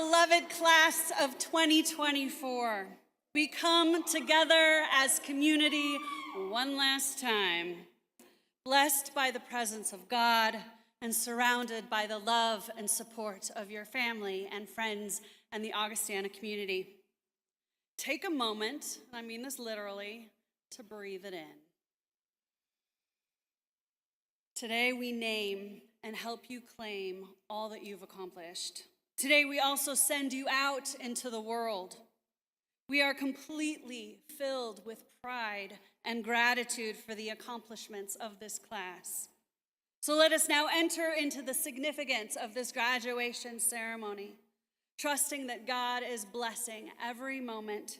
beloved class of 2024, we come together as community one last time, blessed by the presence of God and surrounded by the love and support of your family and friends and the Augustana community. Take a moment, and I mean this literally, to breathe it in. Today we name and help you claim all that you've accomplished. Today we also send you out into the world. We are completely filled with pride and gratitude for the accomplishments of this class. So let us now enter into the significance of this graduation ceremony, trusting that God is blessing every moment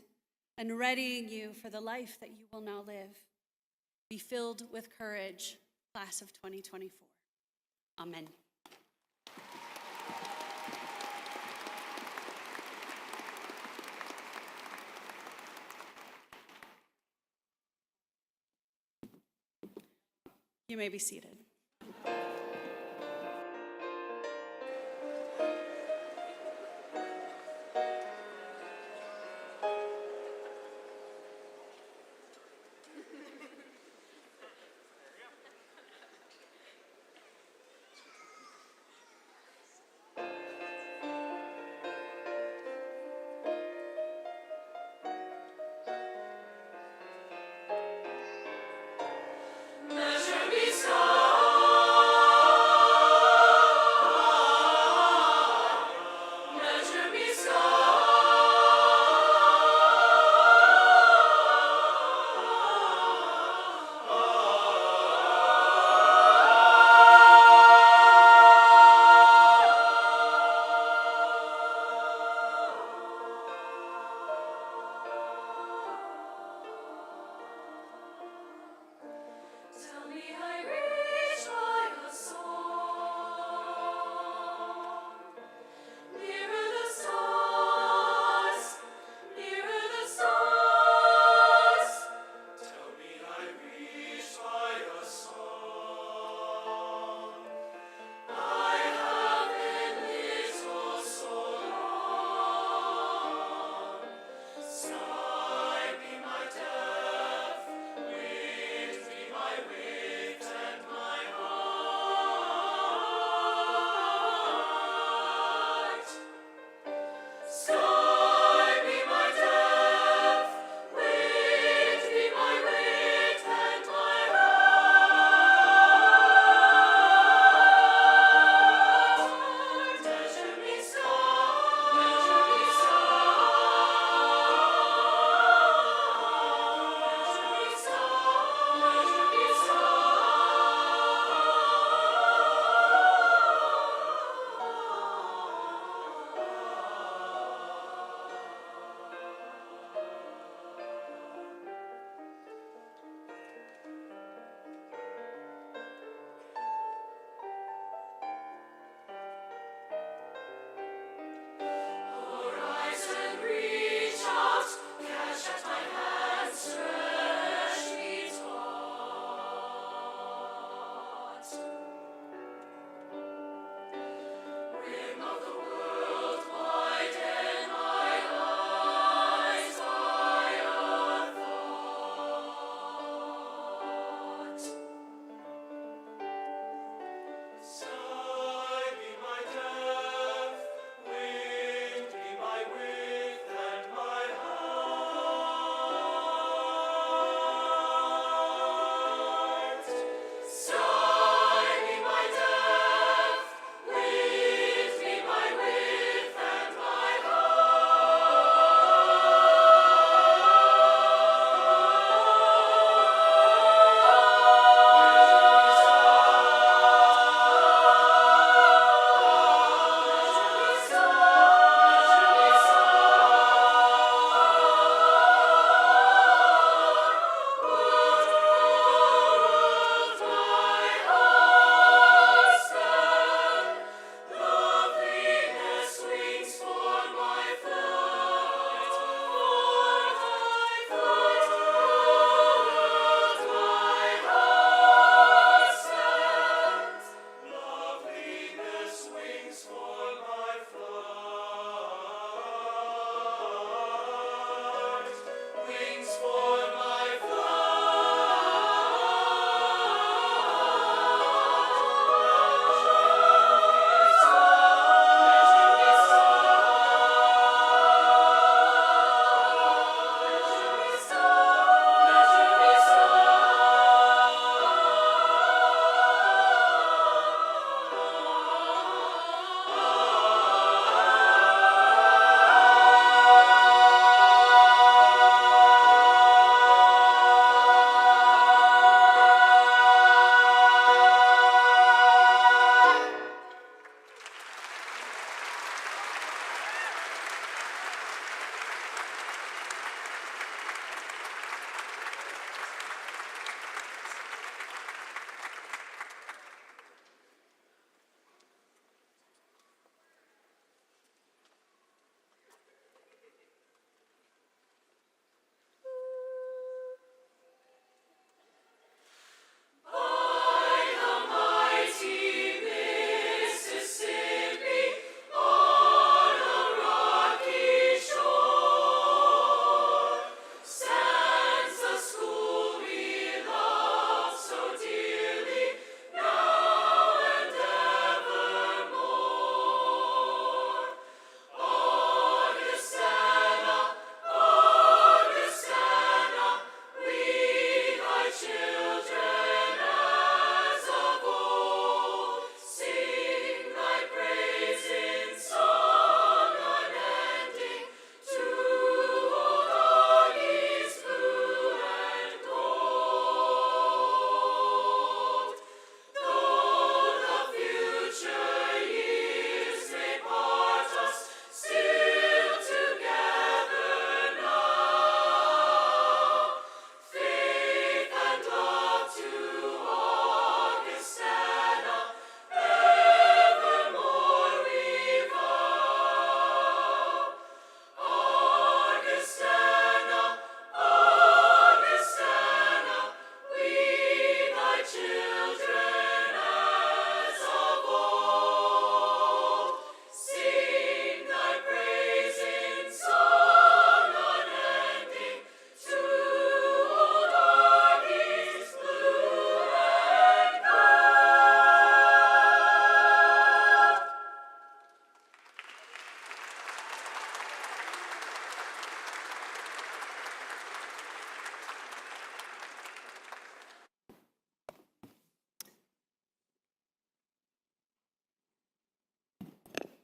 and readying you for the life that you will now live. Be filled with courage, class of 2024. Amen. You may be seated. Measure be strong.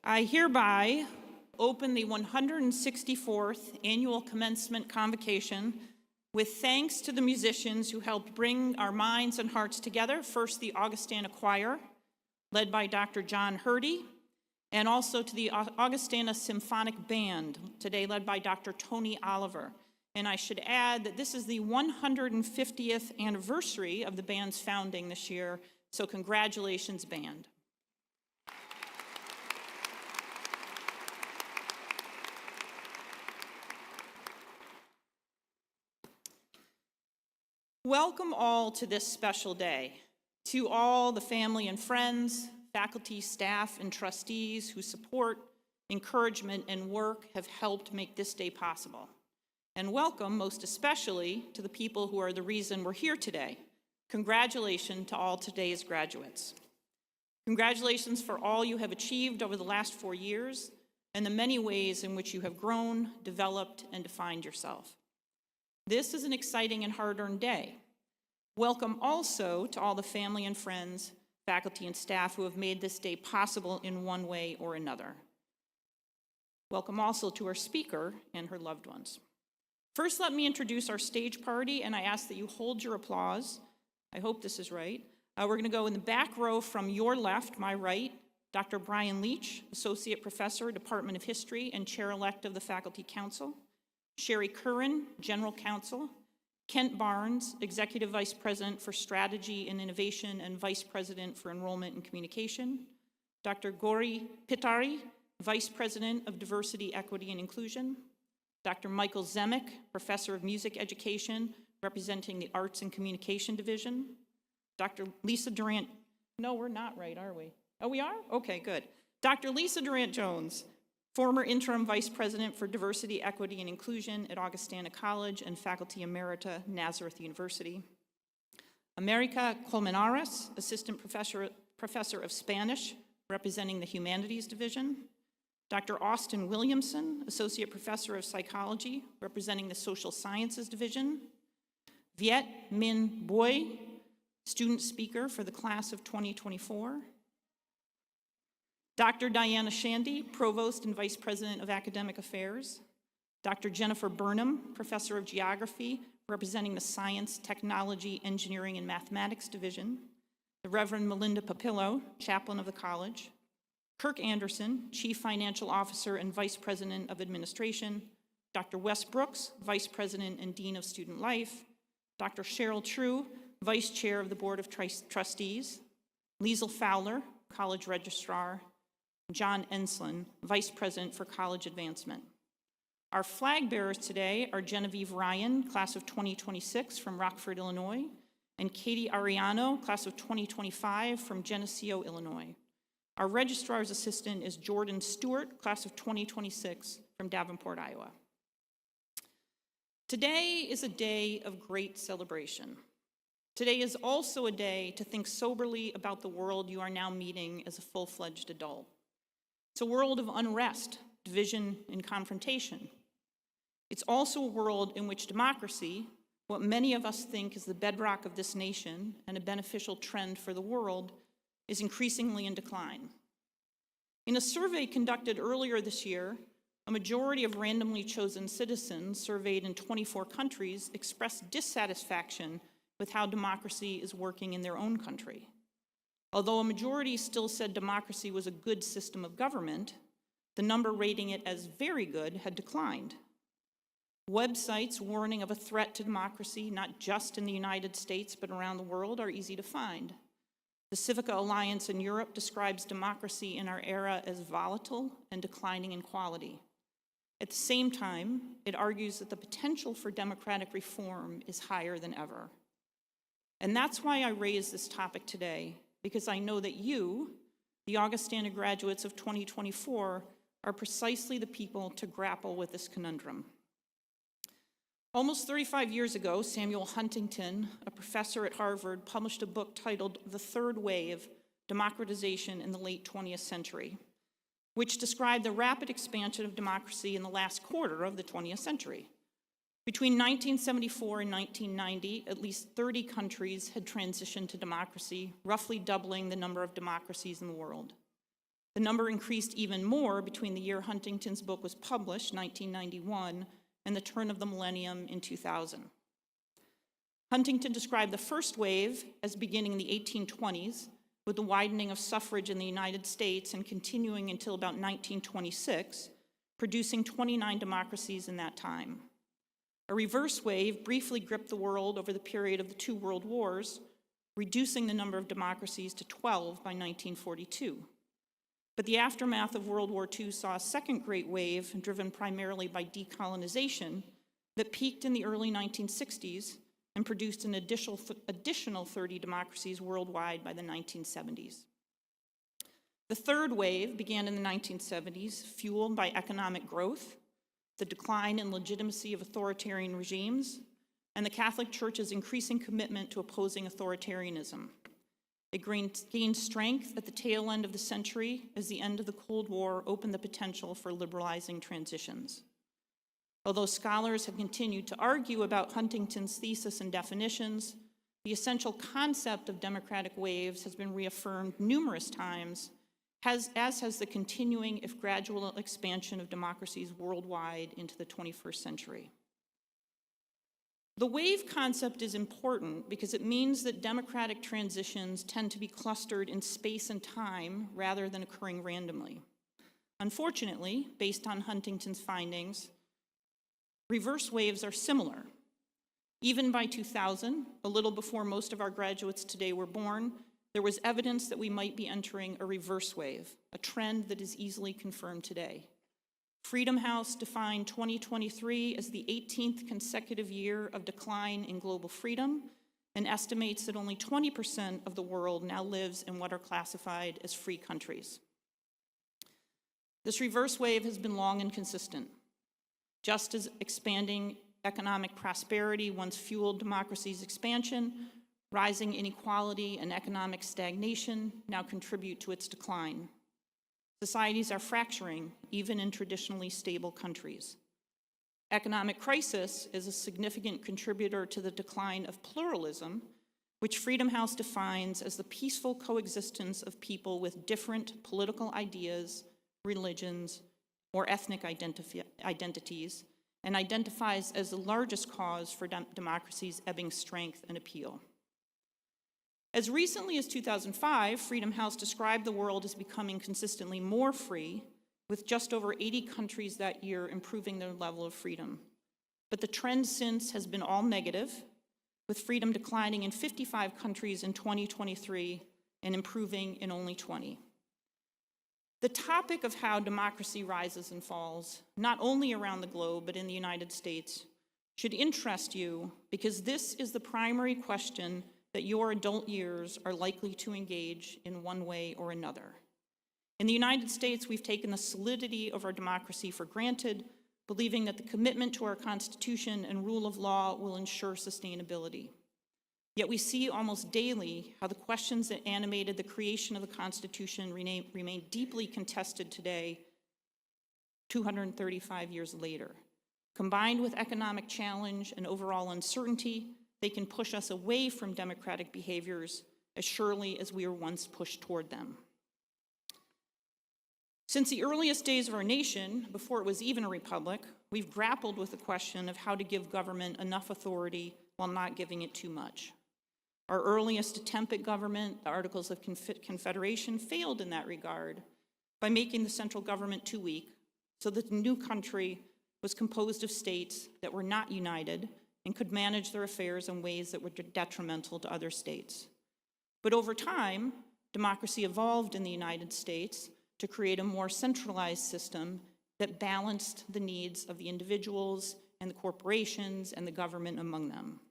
I hereby open the 164th Annual Commencement Convocation with thanks to the musicians who helped bring our minds and hearts together. First, the Augustana Choir, led by Dr. John Hurdy, and also to the Augustana Symphonic Band, today led by Dr. Tony Oliver. And I should add that this is the 150th anniversary of the band's founding this year, so congratulations, band. Welcome all to this special day. To all the family and friends, faculty, staff, and trustees whose support, encouragement, and work have helped make this day possible. And welcome, most especially, to the people who are the reason we're here today. Congratulations to all today's graduates. Congratulations for all you have achieved over the last 4 years and the many ways in which you have grown, developed, and defined yourself. This is an exciting and hard-earned day. Welcome also to all the family and friends, faculty and staff who have made this day possible in one way or another. Welcome also to our speaker and her loved ones. First, let me introduce our stage party, and I ask that you hold your applause. I hope this is right. We're going to go in the back row from your left, my right, Dr. Brian Leach, Associate Professor, Department of History, and Chair-elect of the Faculty Council. Sherry Curran, General Counsel. Kent Barnes, Executive Vice President for Strategy and Innovation and Vice President for Enrollment and Communication. Dr. Gori Pitari, Vice President of Diversity, Equity, and Inclusion. Dr. Michael Zemek, Professor of Music Education, representing the Arts and Communication Division. Dr. Lisa Durant, no, we're not right, are we? Oh, we are? Okay, good. Dr. Lisa Durant-Jones, former Interim Vice President for Diversity, Equity, and Inclusion at Augustana College and Faculty Emerita, Nazareth University. America Colmenares, Assistant Professor of Spanish, representing the Humanities Division. Dr. Austin Williamson, Associate Professor of Psychology, representing the Social Sciences Division. Viet Bui, Student Speaker for the Class of 2024. Dr. Diana Shandy, Provost and Vice President of Academic Affairs. Dr. Jennifer Burnham, Professor of Geography, representing the Science, Technology, Engineering, and Mathematics Division. The Reverend Melinda Papillo, Chaplain of the College. Kirk Anderson, Chief Financial Officer and Vice President of Administration. Dr. Wes Brooks, Vice President and Dean of Student Life. Dr. Cheryl True, Vice Chair of the Board of Trustees. Liesl Fowler, College Registrar. John Enslin, Vice President for College Advancement. Our flag bearers today are Genevieve Ryan, Class of 2026 from Rockford, Illinois, and Katie Ariano, Class of 2025 from Geneseo, Illinois. Our Registrar's Assistant is Jordan Stewart, Class of 2026 from Davenport, Iowa. Today is a day of great celebration. Today is also a day to think soberly about the world you are now meeting as a full-fledged adult. It's a world of unrest, division, and confrontation. It's also a world in which democracy, what many of us think is the bedrock of this nation and a beneficial trend for the world, is increasingly in decline. In a survey conducted earlier this year, a majority of randomly chosen citizens surveyed in 24 countries expressed dissatisfaction with how democracy is working in their own country. Although a majority still said democracy was a good system of government, the number rating it as very good had declined. Websites warning of a threat to democracy, not just in the United States but around the world, are easy to find. The Civica Alliance in Europe describes democracy in our era as volatile and declining in quality. At the same time, it argues that the potential for democratic reform is higher than ever. And that's why I raise this topic today, because I know that you, the Augustana graduates of 2024, are precisely the people to grapple with this conundrum. Almost 35 years ago, Samuel Huntington, a professor at Harvard, published a book titled The Third Wave: Democratization in the Late 20th Century, which described the rapid expansion of democracy in the last quarter of the 20th century. Between 1974 and 1990, at least 30 countries had transitioned to democracy, roughly doubling the number of democracies in the world. The number increased even more between the year Huntington's book was published, 1991, and the turn of the millennium in 2000. Huntington described the first wave as beginning in the 1820s, with the widening of suffrage in the United States and continuing until about 1926, producing 29 democracies in that time. A reverse wave briefly gripped the world over the period of the two world wars, reducing the number of democracies to 12 by 1942. But the aftermath of World War II saw a second great wave, driven primarily by decolonization, that peaked in the early 1960s and produced an additional 30 democracies worldwide by the 1970s. The third wave began in the 1970s, fueled by economic growth, the decline in legitimacy of authoritarian regimes, and the Catholic Church's increasing commitment to opposing authoritarianism. It gained strength at the tail end of the century as the end of the Cold War opened the potential for liberalizing transitions. Although scholars have continued to argue about Huntington's thesis and definitions, the essential concept of democratic waves has been reaffirmed numerous times, as has the continuing, if gradual, expansion of democracies worldwide into the 21st century. The wave concept is important because it means that democratic transitions tend to be clustered in space and time rather than occurring randomly. Unfortunately, based on Huntington's findings, reverse waves are similar. Even by 2000, a little before most of our graduates today were born, there was evidence that we might be entering a reverse wave, a trend that is easily confirmed today. Freedom House defined 2023 as the 18th consecutive year of decline in global freedom and estimates that only 20% of the world now lives in what are classified as free countries. This reverse wave has been long and consistent. Just as expanding economic prosperity once fueled democracy's expansion, rising inequality and economic stagnation now contribute to its decline. Societies are fracturing, even in traditionally stable countries. Economic crisis is a significant contributor to the decline of pluralism, which Freedom House defines as the peaceful coexistence of people with different political ideas, religions, or ethnic identities, and identifies as the largest cause for democracy's ebbing strength and appeal. As recently as 2005, Freedom House described the world as becoming consistently more free, with just over 80 countries that year improving their level of freedom. But the trend since has been all negative, with freedom declining in 55 countries in 2023 and improving in only 20. The topic of how democracy rises and falls, not only around the globe, but in the United States, should interest you because this is the primary question that your adult years are likely to engage in one way or another. In the United States, we've taken the solidity of our democracy for granted, believing that the commitment to our Constitution and rule of law will ensure sustainability. Yet we see almost daily how the questions that animated the creation of the Constitution remain deeply contested today, 235 years later. Combined with economic challenge and overall uncertainty, they can push us away from democratic behaviors as surely as we were once pushed toward them. Since the earliest days of our nation, before it was even a republic, we've grappled with the question of how to give government enough authority while not giving it too much. Our earliest attempt at government, the Articles of Confederation, failed in that regard by making the central government too weak, so that the new country was composed of states that were not united and could manage their affairs in ways that were detrimental to other states. But over time, democracy evolved in the United States to create a more centralized system that balanced the needs of the individuals and the corporations and the government among them.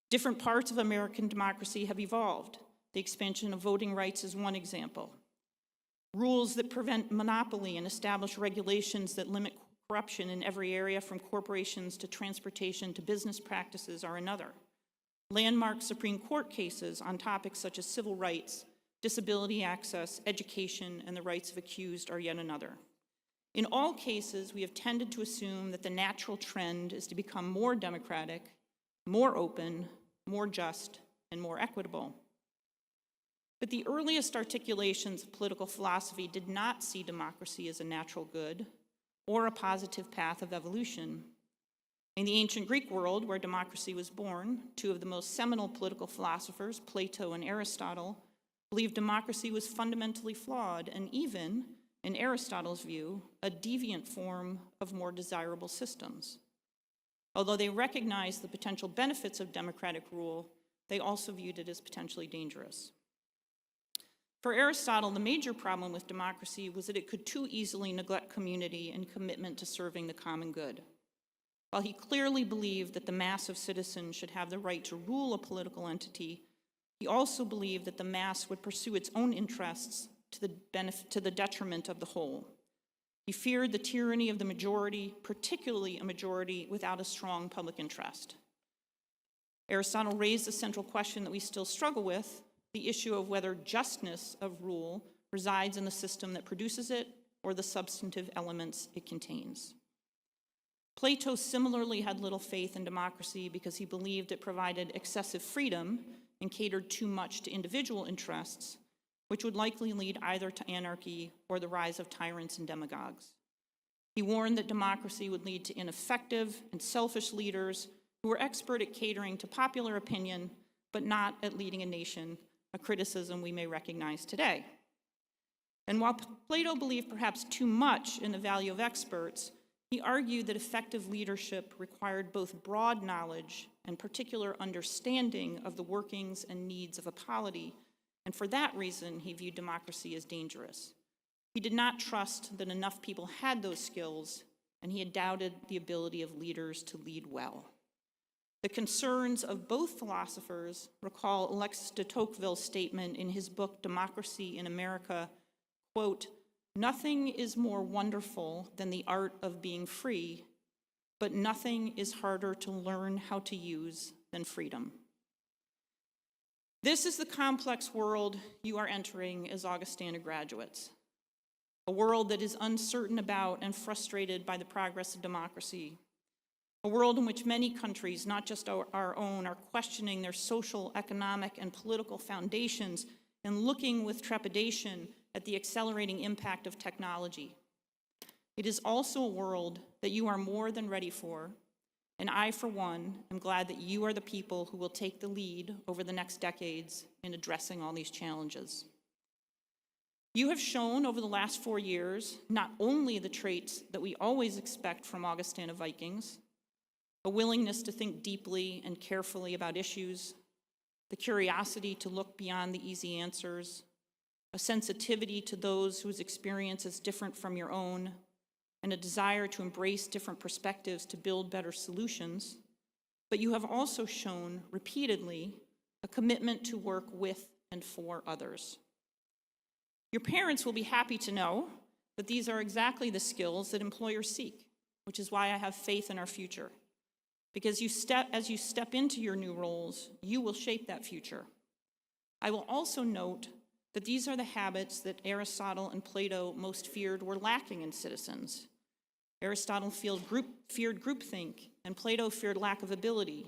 Different parts of American democracy have evolved. The expansion of voting rights is one example. Rules that prevent monopoly and establish regulations that limit corruption in every area from corporations to transportation to business practices are another. Landmark Supreme Court cases on topics such as civil rights, disability access, education, and the rights of accused are yet another. In all cases, we have tended to assume that the natural trend is to become more democratic, more open, more just, and more equitable. But the earliest articulations of political philosophy did not see democracy as a natural good or a positive path of evolution. In the ancient Greek world, where democracy was born, two of the most seminal political philosophers, Plato and Aristotle, believed democracy was fundamentally flawed and even, in Aristotle's view, a deviant form of more desirable systems. Although they recognized the potential benefits of democratic rule, they also viewed it as potentially dangerous. For Aristotle, the major problem with democracy was that it could too easily neglect community and commitment to serving the common good. While he clearly believed that the mass of citizens should have the right to rule a political entity, he also believed that the mass would pursue its own interests to the detriment of the whole. He feared the tyranny of the majority, particularly a majority without a strong public interest. Aristotle raised the central question that we still struggle with, the issue of whether justness of rule resides in the system that produces it or the substantive elements it contains. Plato similarly had little faith in democracy because he believed it provided excessive freedom and catered too much to individual interests, which would likely lead either to anarchy or the rise of tyrants and demagogues. He warned that democracy would lead to ineffective and selfish leaders who were expert at catering to popular opinion, but not at leading a nation, a criticism we may recognize today. And while Plato believed perhaps too much in the value of experts, he argued that effective leadership required both broad knowledge and particular understanding of the workings and needs of a polity, and for that reason, he viewed democracy as dangerous. He did not trust that enough people had those skills, and he had doubted the ability of leaders to lead well. The concerns of both philosophers recall Alexis de Tocqueville's statement in his book, Democracy in America, quote, "Nothing is more wonderful than the art of being free, but nothing is harder to learn how to use than freedom." This is the complex world you are entering as Augustana graduates, a world that is uncertain about and frustrated by the progress of democracy, a world in which many countries, not just our own, are questioning their social, economic, and political foundations and looking with trepidation at the accelerating impact of technology. It is also a world that you are more than ready for, and I, for one, am glad that you are the people who will take the lead over the next decades in addressing all these challenges. You have shown over the last 4 years not only the traits that we always expect from Augustana Vikings, a willingness to think deeply and carefully about issues, the curiosity to look beyond the easy answers, a sensitivity to those whose experience is different from your own, and a desire to embrace different perspectives to build better solutions, but you have also shown repeatedly a commitment to work with and for others. Your parents will be happy to know that these are exactly the skills that employers seek, which is why I have faith in our future. Because as you step into your new roles, you will shape that future. I will also note that these are the habits that Aristotle and Plato most feared were lacking in citizens. Aristotle feared groupthink, and Plato feared lack of ability.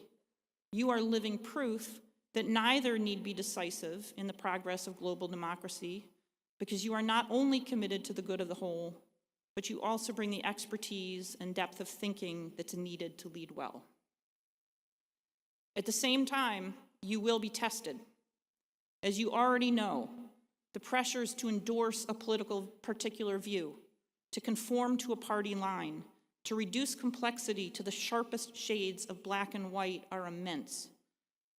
You are living proof that neither need be decisive in the progress of global democracy, because you are not only committed to the good of the whole, but you also bring the expertise and depth of thinking that's needed to lead well. At the same time, you will be tested. As you already know, the pressures to endorse a political particular view, to conform to a party line, to reduce complexity to the sharpest shades of black and white are immense.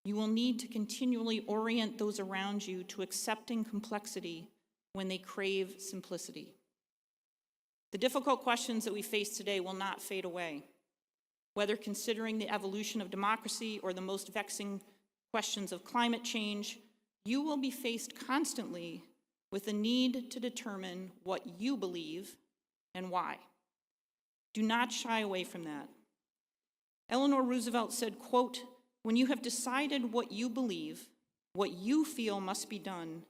You will need to continually orient those around you to accepting complexity when they crave simplicity. The difficult questions that we face today will not fade away. Whether considering the evolution of democracy or the most vexing questions of climate change, you will be faced constantly with the need to determine what you believe and why. Do not shy away from that. Eleanor Roosevelt said, quote, "When you have decided what you believe, what you feel must be done,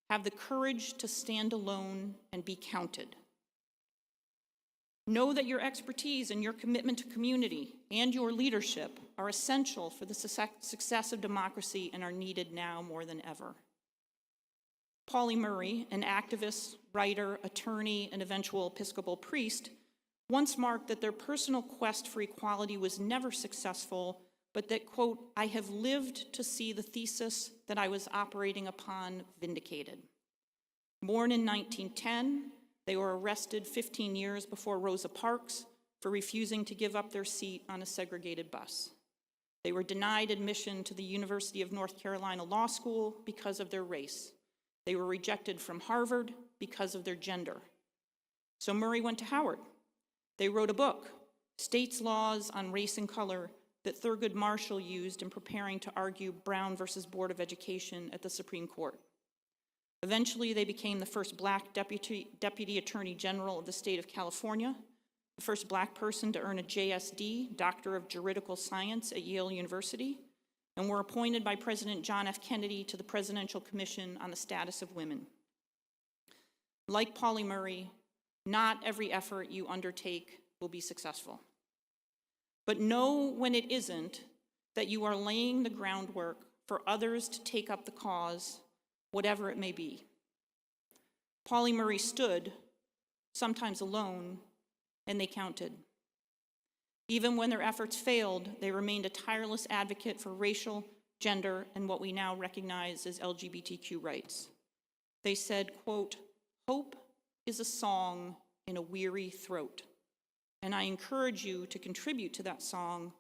have the courage to stand alone and be counted. Know that your expertise and your commitment to community and your leadership are essential for the success of democracy and are needed now more than ever." Pauli Murray, an activist, writer, attorney, and eventual Episcopal priest, once marked that their personal quest for equality was never successful, but that, quote, "I have lived to see the thesis that I was operating upon vindicated." Born in 1910, they were arrested 15 years before Rosa Parks for refusing to give up their seat on a segregated bus. They were denied admission to the University of North Carolina Law School because of their race. They were rejected from Harvard because of their gender. So Murray went to Howard. They wrote a book, States' Laws on Race and Color, that Thurgood Marshall used in preparing to argue Brown versus Board of Education at the Supreme Court. Eventually, they became the first Black Deputy Attorney General of the state of California, the first Black person to earn a JSD, Doctor of Juridical Science at Yale University, and were appointed by President John F. Kennedy to the Presidential Commission on the Status of Women. Like Pauli Murray, not every effort you undertake will be successful. But know when it isn't that you are laying the groundwork for others to take up the cause, whatever it may be. Pauli Murray stood, sometimes alone, and they counted. Even when their efforts failed, they remained a tireless advocate for racial, gender, and what we now recognize as LGBTQ rights. They said, quote, "Hope is a song in a weary throat, and I encourage you to contribute to that song,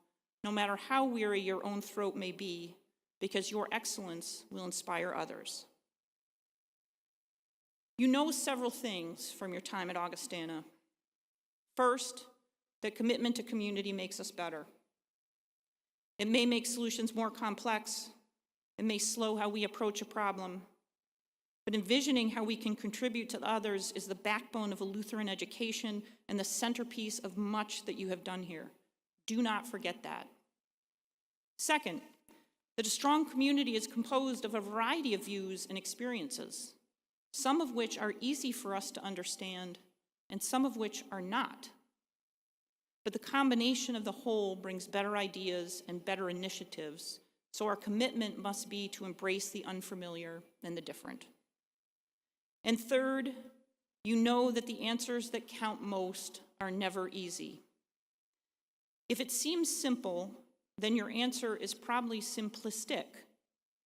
no matter how weary your own throat may be, because your excellence will inspire others." You know several things from your time at Augustana. First, that commitment to community makes us better. It may make solutions more complex. It may slow how we approach a problem. But envisioning how we can contribute to others is the backbone of a Lutheran education and the centerpiece of much that you have done here. Do not forget that. Second, that a strong community is composed of a variety of views and experiences, some of which are easy for us to understand and some of which are not. But the combination of the whole brings better ideas and better initiatives, so our commitment must be to embrace the unfamiliar and the different. And third, you know that the answers that count most are never easy. If it seems simple, then your answer is probably simplistic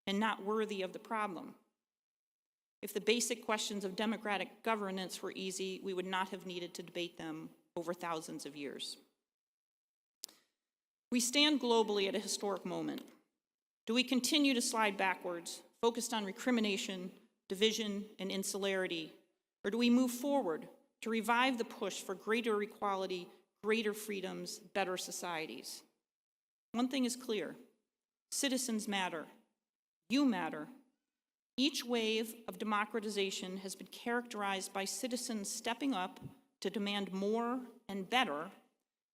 and not worthy of the problem. If the basic questions of democratic governance were easy, we would not have needed to debate them over thousands of years. We stand globally at a historic moment. Do we continue to slide backwards, focused on recrimination, division, and insularity, or do we move forward to revive the push for greater equality, greater freedoms, better societies? One thing is clear: citizens matter. You matter. Each wave of democratization has been characterized by citizens stepping up to demand more and better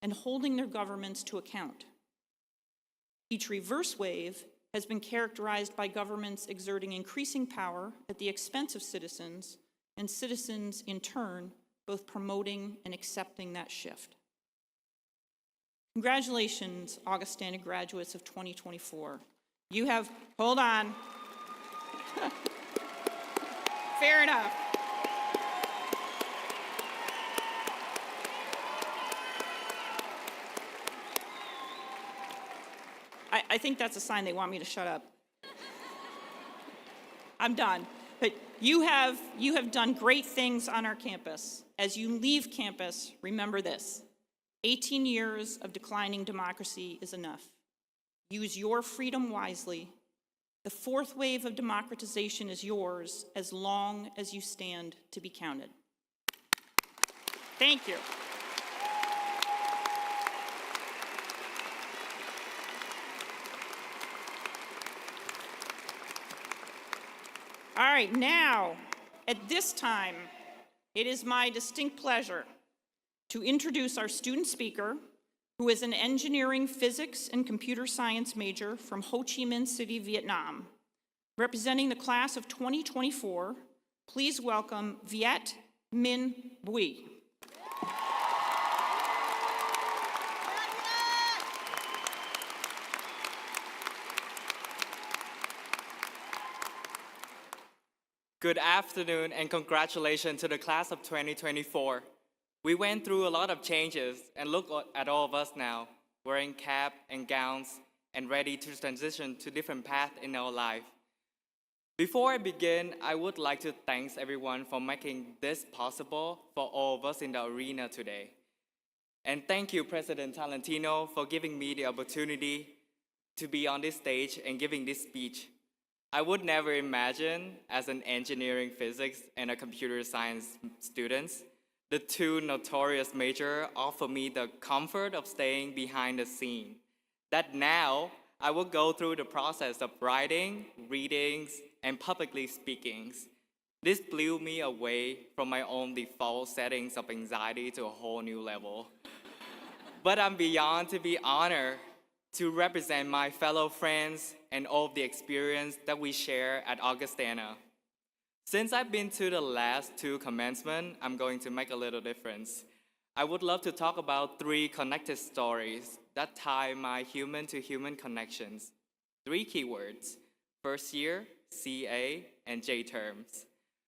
and holding their governments to account. Each reverse wave has been characterized by governments exerting increasing power at the expense of citizens, and citizens, in turn, both promoting and accepting that shift. Congratulations, Augustana graduates of 2024. You have, hold on. Fair enough. I think that's a sign they want me to shut up. I'm done. But you have done great things on our campus. As you leave campus, remember this: 18 years of declining democracy is enough. Use your freedom wisely. The fourth wave of democratization is yours as long as you stand to be counted. Thank you. All right, now, at this time, it is my distinct pleasure to introduce our student speaker, who is an engineering, physics, and computer science major from Ho Chi Minh City, Vietnam. Representing the class of 2024, please welcome Viet Bui. Good afternoon and congratulations to the class of 2024. We went through a lot of changes and look at all of us now, wearing cap and gowns and ready to transition to different paths in our life. Before I begin, I would like to thank everyone for making this possible for all of us in the arena today. And thank you, President Talentino, for giving me the opportunity to be on this stage and giving this speech. I would never imagine, as an engineering physics and a computer science student, the two notorious majors offer me the comfort of staying behind the scene. That now, I will go through the process of writing, readings, and publicly speaking. This blew me away from my own default settings of anxiety to a whole new level. But I'm beyond to be honored to represent my fellow friends and all of the experience that we share at Augustana. Since I've been to the last two commencement, I'm going to make a little difference. I would love to talk about 3 connected stories that tie my human-to-human connections. 3 keywords: first year, CA, and J terms.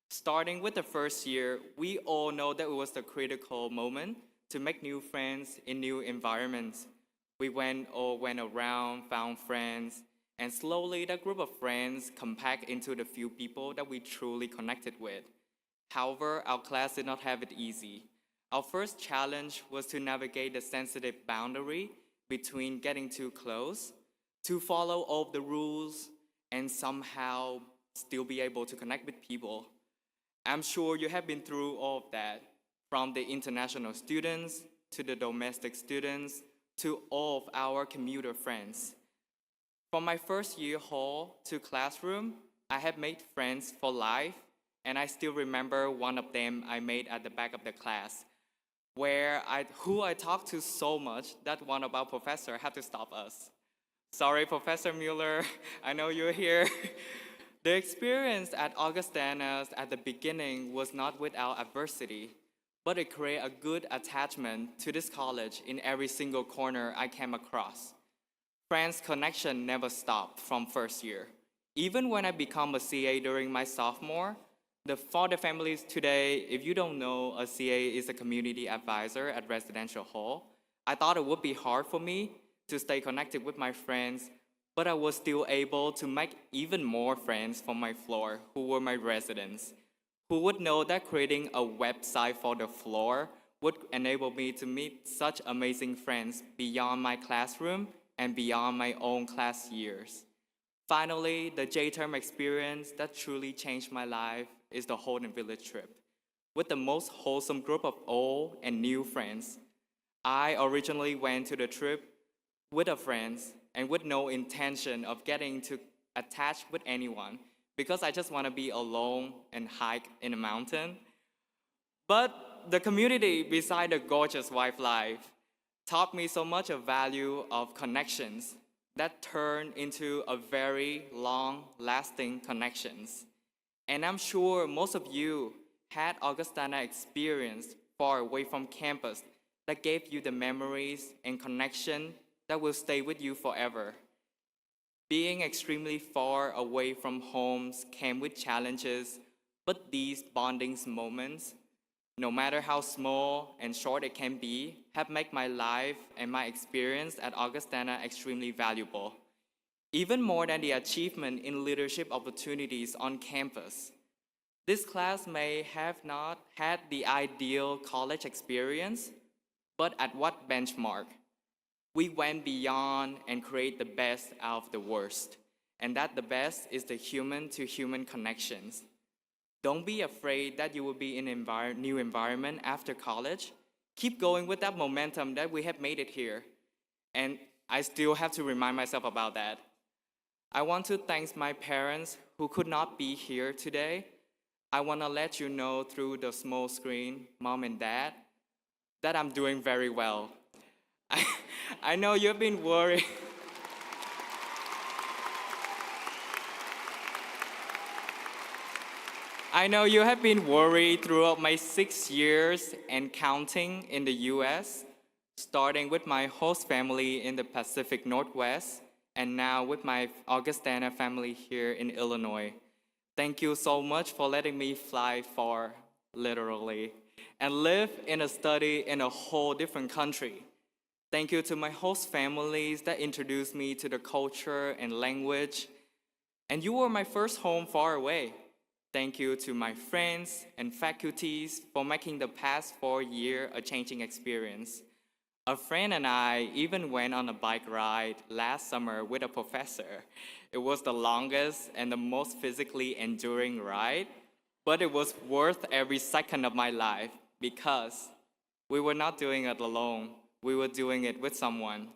Starting with the first year, we all know that it was the critical moment to make new friends in new environments. We went around, found friends, and slowly that group of friends compact into the few people that we truly connected with. However, our class did not have it easy. Our first challenge was to navigate the sensitive boundary between getting too close, to follow all of the rules, and somehow still be able to connect with people. I'm sure you have been through all of that, from the international students to the domestic students to all of our commuter friends. From my first year hall to classroom, I have made friends for life, and I still remember one of them I made at the back of the class, who I talked to so much that one of our professors had to stop us. Sorry, Professor Mueller, I know you're here. The experience at Augustana at the beginning was not without adversity, but it created a good attachment to this college in every single corner I came across. Friends' connection never stopped from first year. Even when I became a CA during my sophomore, for the families today, if you don't know, a CA is a community advisor at residential hall. I thought it would be hard for me to stay connected with my friends, but I was still able to make even more friends from my floor who were my residents. Who would know that creating a website for the floor would enable me to meet such amazing friends beyond my classroom and beyond my own class years. Finally, the J-term experience that truly changed my life is the Holden Village trip. With the most wholesome group of old and new friends, I originally went to the trip with a friends and with no intention of getting to attach with anyone, because I just want to be alone and hike in a mountain. But the community beside the gorgeous wildlife taught me so much of value of connections that turned into a very long-lasting connections. And I'm sure most of you had Augustana experience far away from campus that gave you the memories and connection that will stay with you forever. Being extremely far away from homes came with challenges, but these bonding moments, no matter how small and short it can be, have made my life and my experience at Augustana extremely valuable. Even more than the achievement in leadership opportunities on campus. This class may have not had the ideal college experience, but at what benchmark? We went beyond and create the best out of the worst. And that the best is the human-to-human connections. Don't be afraid that you will be in a new environment after college. Keep going with that momentum that we have made it here. And I still have to remind myself about that. I want to thank my parents who could not be here today. I want to let you know through the small screen, Mom and Dad, that I'm doing very well. I know you've been worried. I know you have been worried throughout my 6 years and counting in the US, starting with my host family in the Pacific Northwest, and now with my Augustana family here in Illinois. Thank you so much for letting me fly far, literally, and live and study in a whole different country. Thank you to my host families that introduced me to the culture and language. And you were my first home far away. Thank you to my friends and faculties for making the past 4 years a changing experience. A friend and I even went on a bike ride last summer with a professor. It was the longest and the most physically enduring ride, but it was worth every second of my life because we were not doing it alone. We were doing it with someone.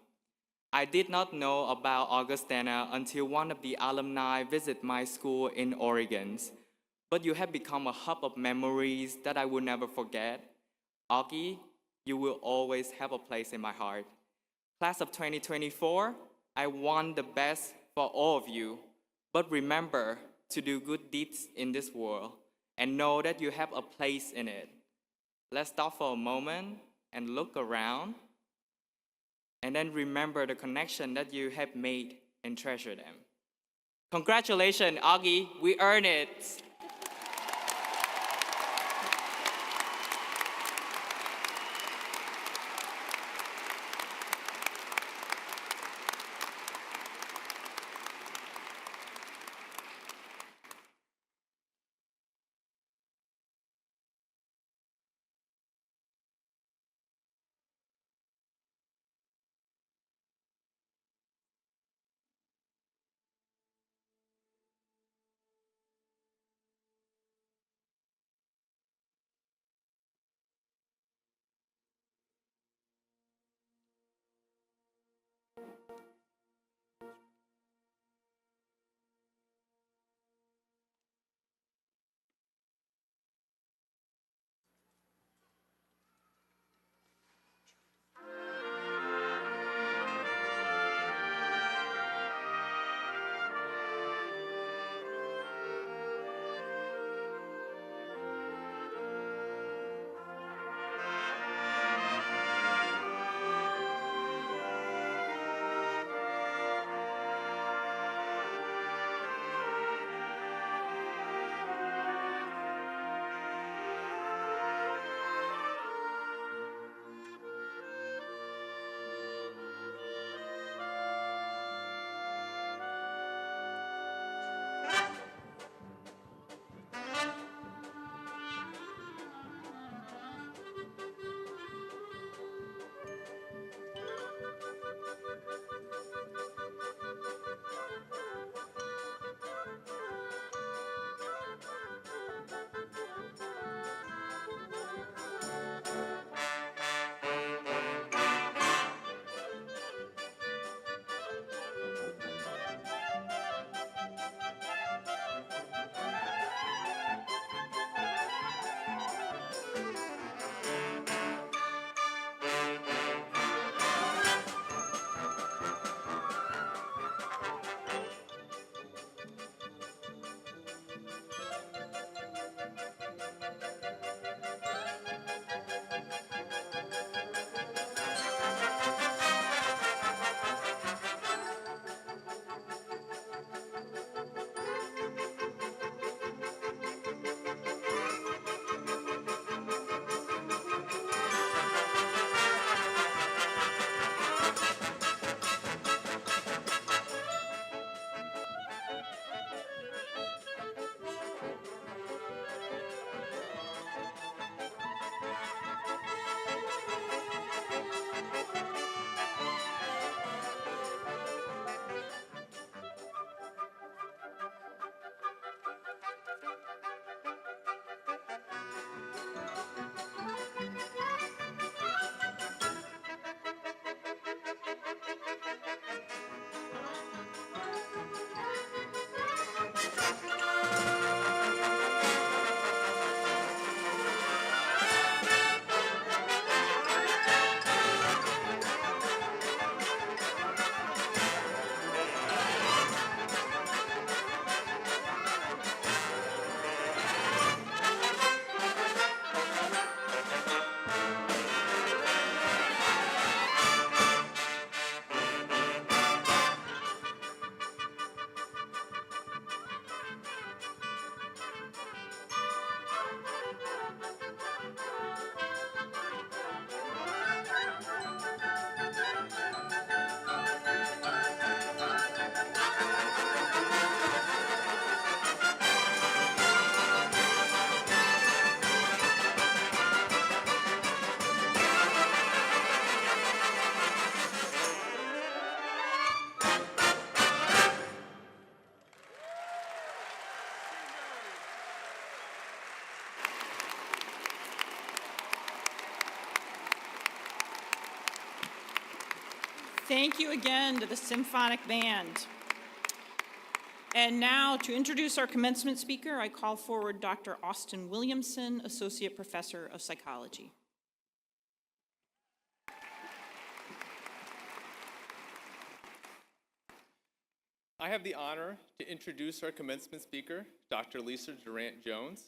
I did not know about Augustana until one of the alumni visited my school in Oregon. But you have become a hub of memories that I will never forget. Augie, you will always have a place in my heart. Class of 2024, I want the best for all of you. But remember to do good deeds in this world and know that you have a place in it. Let's stop for a moment and look around. And then remember the connection that you have made and treasure them. Congratulations, Augie, we earned it. Thank you again to the Symphonic Band. And now, to introduce our commencement speaker, I call forward Dr. Austin Williamson, Associate Professor of Psychology. I have the honor to introduce our commencement speaker, Dr. Lisa Durant-Jones.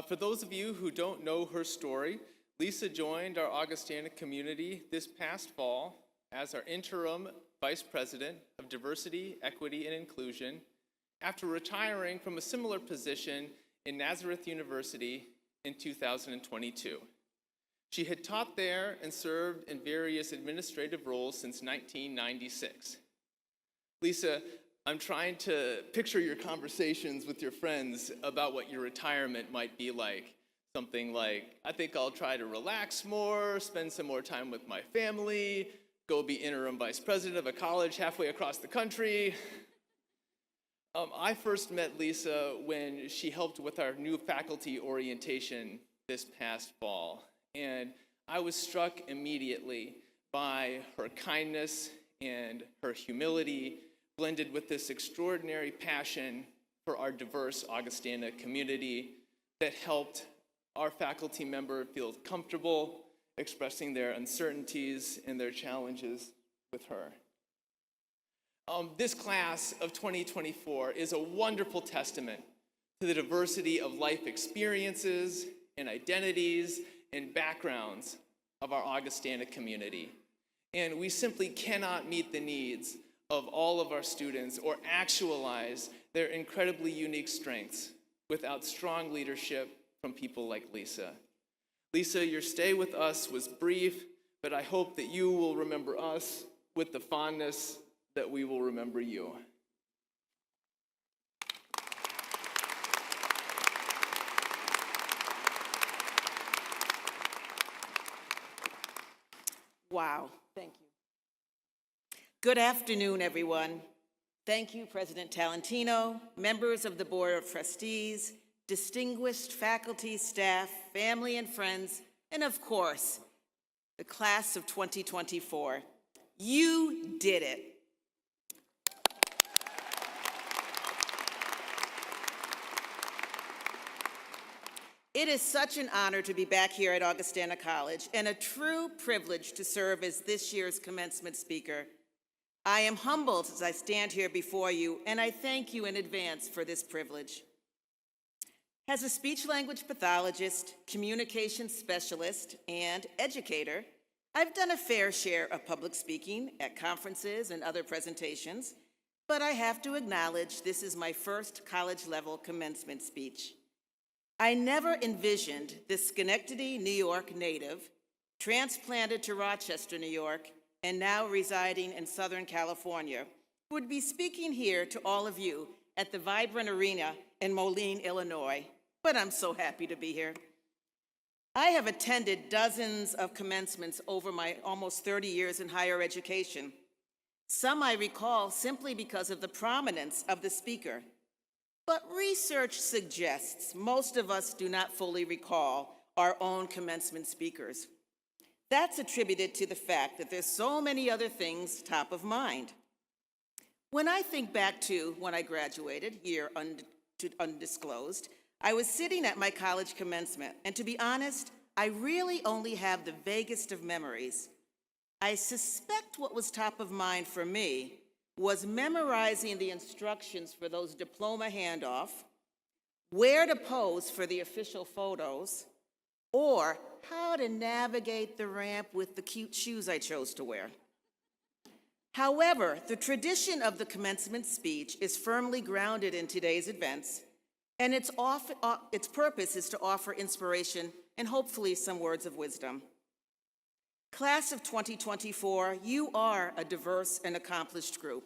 For those of you who don't know her story, Lisa joined our Augustana community this past fall as our interim Vice President of Diversity, Equity, and Inclusion after retiring from a similar position in Nazareth University in 2022. She had taught there and served in various administrative roles since 1996. Lisa, I'm trying to picture your conversations with your friends about what your retirement might be like. Something like, I think I'll try to relax more, spend some more time with my family, go be interim vice president of a college halfway across the country. I first met Lisa when she helped with our new faculty orientation this past fall. And I was struck immediately by her kindness and her humility, blended with this extraordinary passion for our diverse Augustana community that helped our faculty member feel comfortable expressing their uncertainties and their challenges with her. This class of 2024 is a wonderful testament to the diversity of life experiences and identities and backgrounds of our Augustana community. And we simply cannot meet the needs of all of our students or actualize their incredibly unique strengths without strong leadership from people like Lisa. Lisa, your stay with us was brief, but I hope that you will remember us with the fondness that we will remember you. Wow, thank you. Good afternoon, everyone. Thank you, President Talentino, members of the Board of Trustees, distinguished faculty, staff, family, and friends, and of course, the class of 2024. You did it. It is such an honor to be back here at Augustana College and a true privilege to serve as this year's commencement speaker. I am humbled as I stand here before you, and I thank you in advance for this privilege. As a speech-language pathologist, communications specialist, and educator, I've done a fair share of public speaking at conferences and other presentations, but I have to acknowledge this is my first college-level commencement speech. I never envisioned this Schenectady, New York native, transplanted to Rochester, New York, and now residing in Southern California, would be speaking here to all of you at the vibrant arena in Moline, Illinois, but I'm so happy to be here. I have attended dozens of commencements over my almost 30 years in higher education. Some I recall simply because of the prominence of the speaker. But research suggests most of us do not fully recall our own commencement speakers. That's attributed to the fact that there's so many other things top of mind. When I think back to when I graduated, year undisclosed, I was sitting at my college commencement, and to be honest, I really only have the vaguest of memories. I suspect what was top of mind for me was memorizing the instructions for those diploma handoff, where to pose for the official photos, or how to navigate the ramp with the cute shoes I chose to wear. However, the tradition of the commencement speech is firmly grounded in today's events, and its purpose is to offer inspiration and hopefully some words of wisdom. Class of 2024, you are a diverse and accomplished group.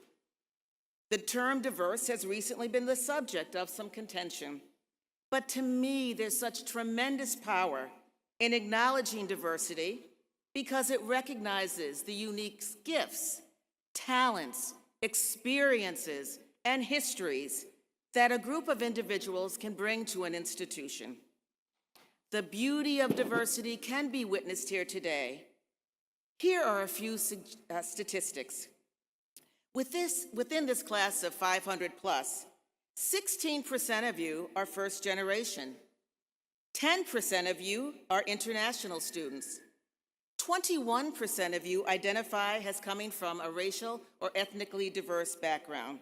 The term diverse has recently been the subject of some contention, but to me, there's such tremendous power in acknowledging diversity because it recognizes the unique gifts, talents, experiences, and histories that a group of individuals can bring to an institution. The beauty of diversity can be witnessed here today Here are a few statistics. Within this class of 500 plus, 16% of you are first generation. 10% of you are international students. 21% of you identify as coming from a racial or ethnically diverse background.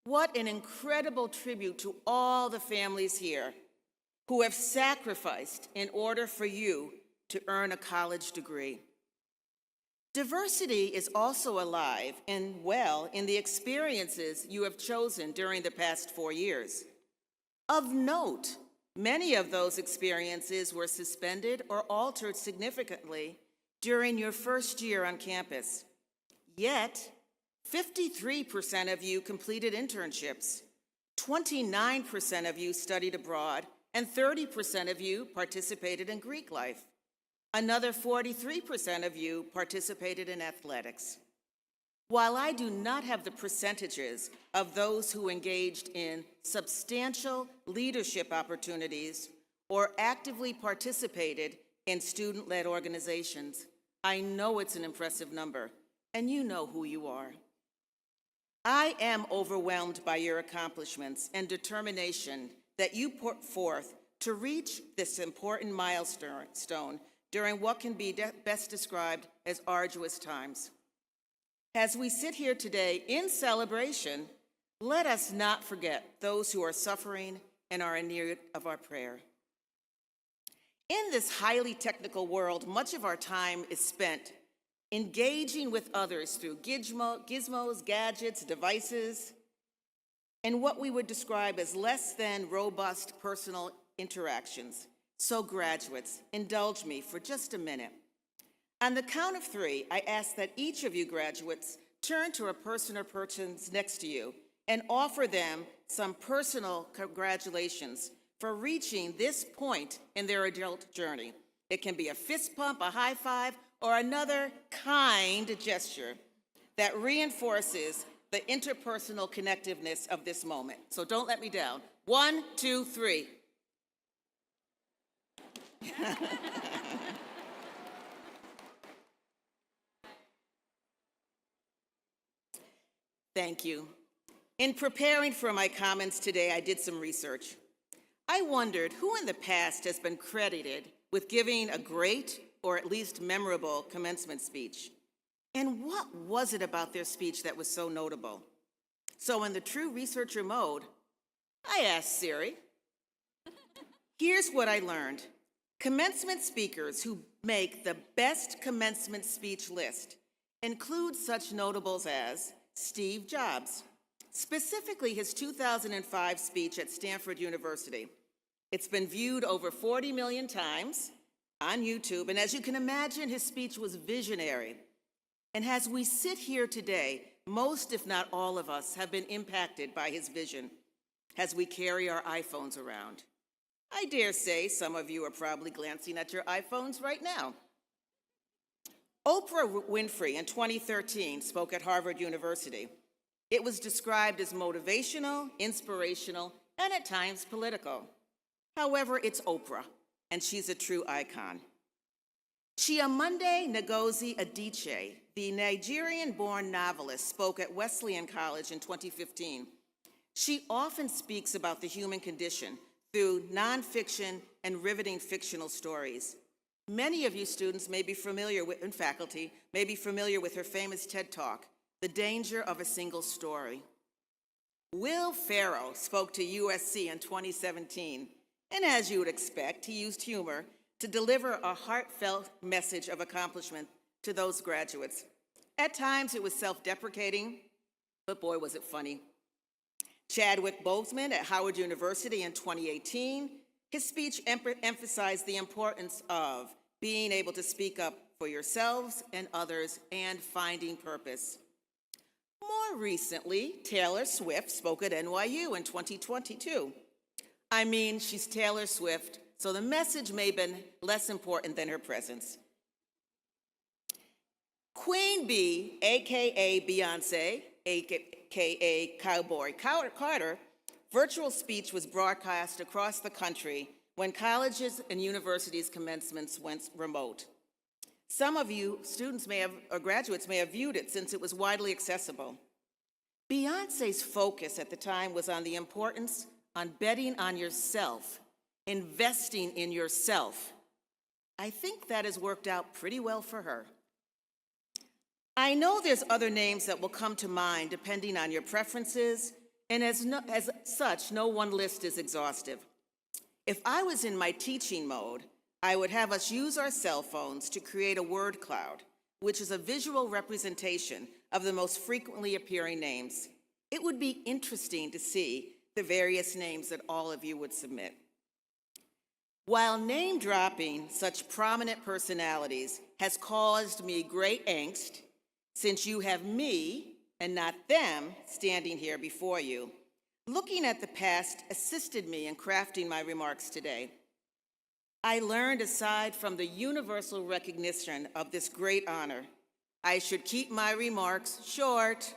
What an incredible tribute to all the families here who have sacrificed in order for you to earn a college degree. Diversity is also alive and well in the experiences you have chosen during the past 4 years. Of note, many of those experiences were suspended or altered significantly during your first year on campus. Yet, 53% of you completed internships, 29% of you studied abroad, and 30% of you participated in Greek life. Another 43% of you participated in athletics. While I do not have the percentages of those who engaged in substantial leadership opportunities or actively participated in student-led organizations, I know it's an impressive number, and you know who you are. I am overwhelmed by your accomplishments and determination that you put forth to reach this important milestone during what can be best described as arduous times. As we sit here today in celebration, let us not forget those who are suffering and are in need of our prayer. In this highly technical world, much of our time is spent engaging with others through gizmos, gadgets, devices, and what we would describe as less than robust personal interactions. So graduates, indulge me for just a minute. On the count of 3, I ask that each of you graduates turn to a person or persons next to you and offer them some personal congratulations for reaching this point in their adult journey. It can be a fist pump, a high five, or another kind gesture that reinforces the interpersonal connectiveness of this moment. So don't let me down. 1, 2, 3. Thank you. In preparing for my comments today, I did some research. I wondered who in the past has been credited with giving a great or at least memorable commencement speech. And what was it about their speech that was so notable? So in the true researcher mode, I asked Siri. Here's what I learned. Commencement speakers who make the best commencement speech list include such notables as Steve Jobs, specifically his 2005 speech at Stanford University. It's been viewed over 40 million times on YouTube, and as you can imagine, his speech was visionary. And as we sit here today, most, if not all of us, have been impacted by his vision as we carry our iPhones around. I dare say some of you are probably glancing at your iPhones right now. Oprah Winfrey in 2013 spoke at Harvard University. It was described as motivational, inspirational, and at times political. However, it's Oprah, and she's a true icon. Chiamande Ngozi Adichie, the Nigerian-born novelist, spoke at Wesleyan College in 2015. She often speaks about the human condition through nonfiction and riveting fictional stories. Many of you students may be familiar with, and faculty, may be familiar with her famous TED Talk, The Danger of a Single Story. Will Ferrell spoke to USC in 2017, and as you would expect, he used humor to deliver a heartfelt message of accomplishment to those graduates. At times, it was self-deprecating, but boy, was it funny. Chadwick Boseman at Howard University in 2018, his speech emphasized the importance of being able to speak up for yourselves and others and finding purpose. More recently, Taylor Swift spoke at NYU in 2022. I mean, she's Taylor Swift, so the message may have been less important than her presence. Queen Bee, AKA Beyonce, AKA Cowboy Carter, virtual speech was broadcast across the country when colleges and universities' commencements went remote. Some of you students may have, or graduates may have viewed it since it was widely accessible. Beyonce's focus at the time was on the importance on betting on yourself, investing in yourself. I think that has worked out pretty well for her. I know there's other names that will come to mind depending on your preferences, and as such, no one list is exhaustive. If I was in my teaching mode, I would have us use our cell phones to create a word cloud, which is a visual representation of the most frequently appearing names. It would be interesting to see the various names that all of you would submit. While name dropping such prominent personalities has caused me great angst, since you have me and not them standing here before you, looking at the past assisted me in crafting my remarks today. I learned, aside from the universal recognition of this great honor, I should keep my remarks short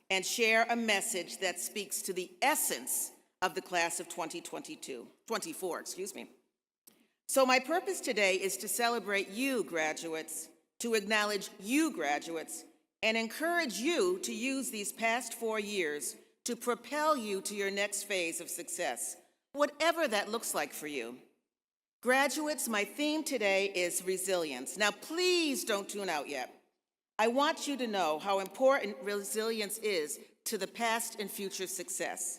and share a message that speaks to the essence of the class of 24. So my purpose today is to celebrate you graduates, to acknowledge you graduates, and encourage you to use these past 4 years to propel you to your next phase of success, whatever that looks like for you. Graduates, my theme today is resilience. Now, please don't tune out yet. I want you to know how important resilience is to the past and future success.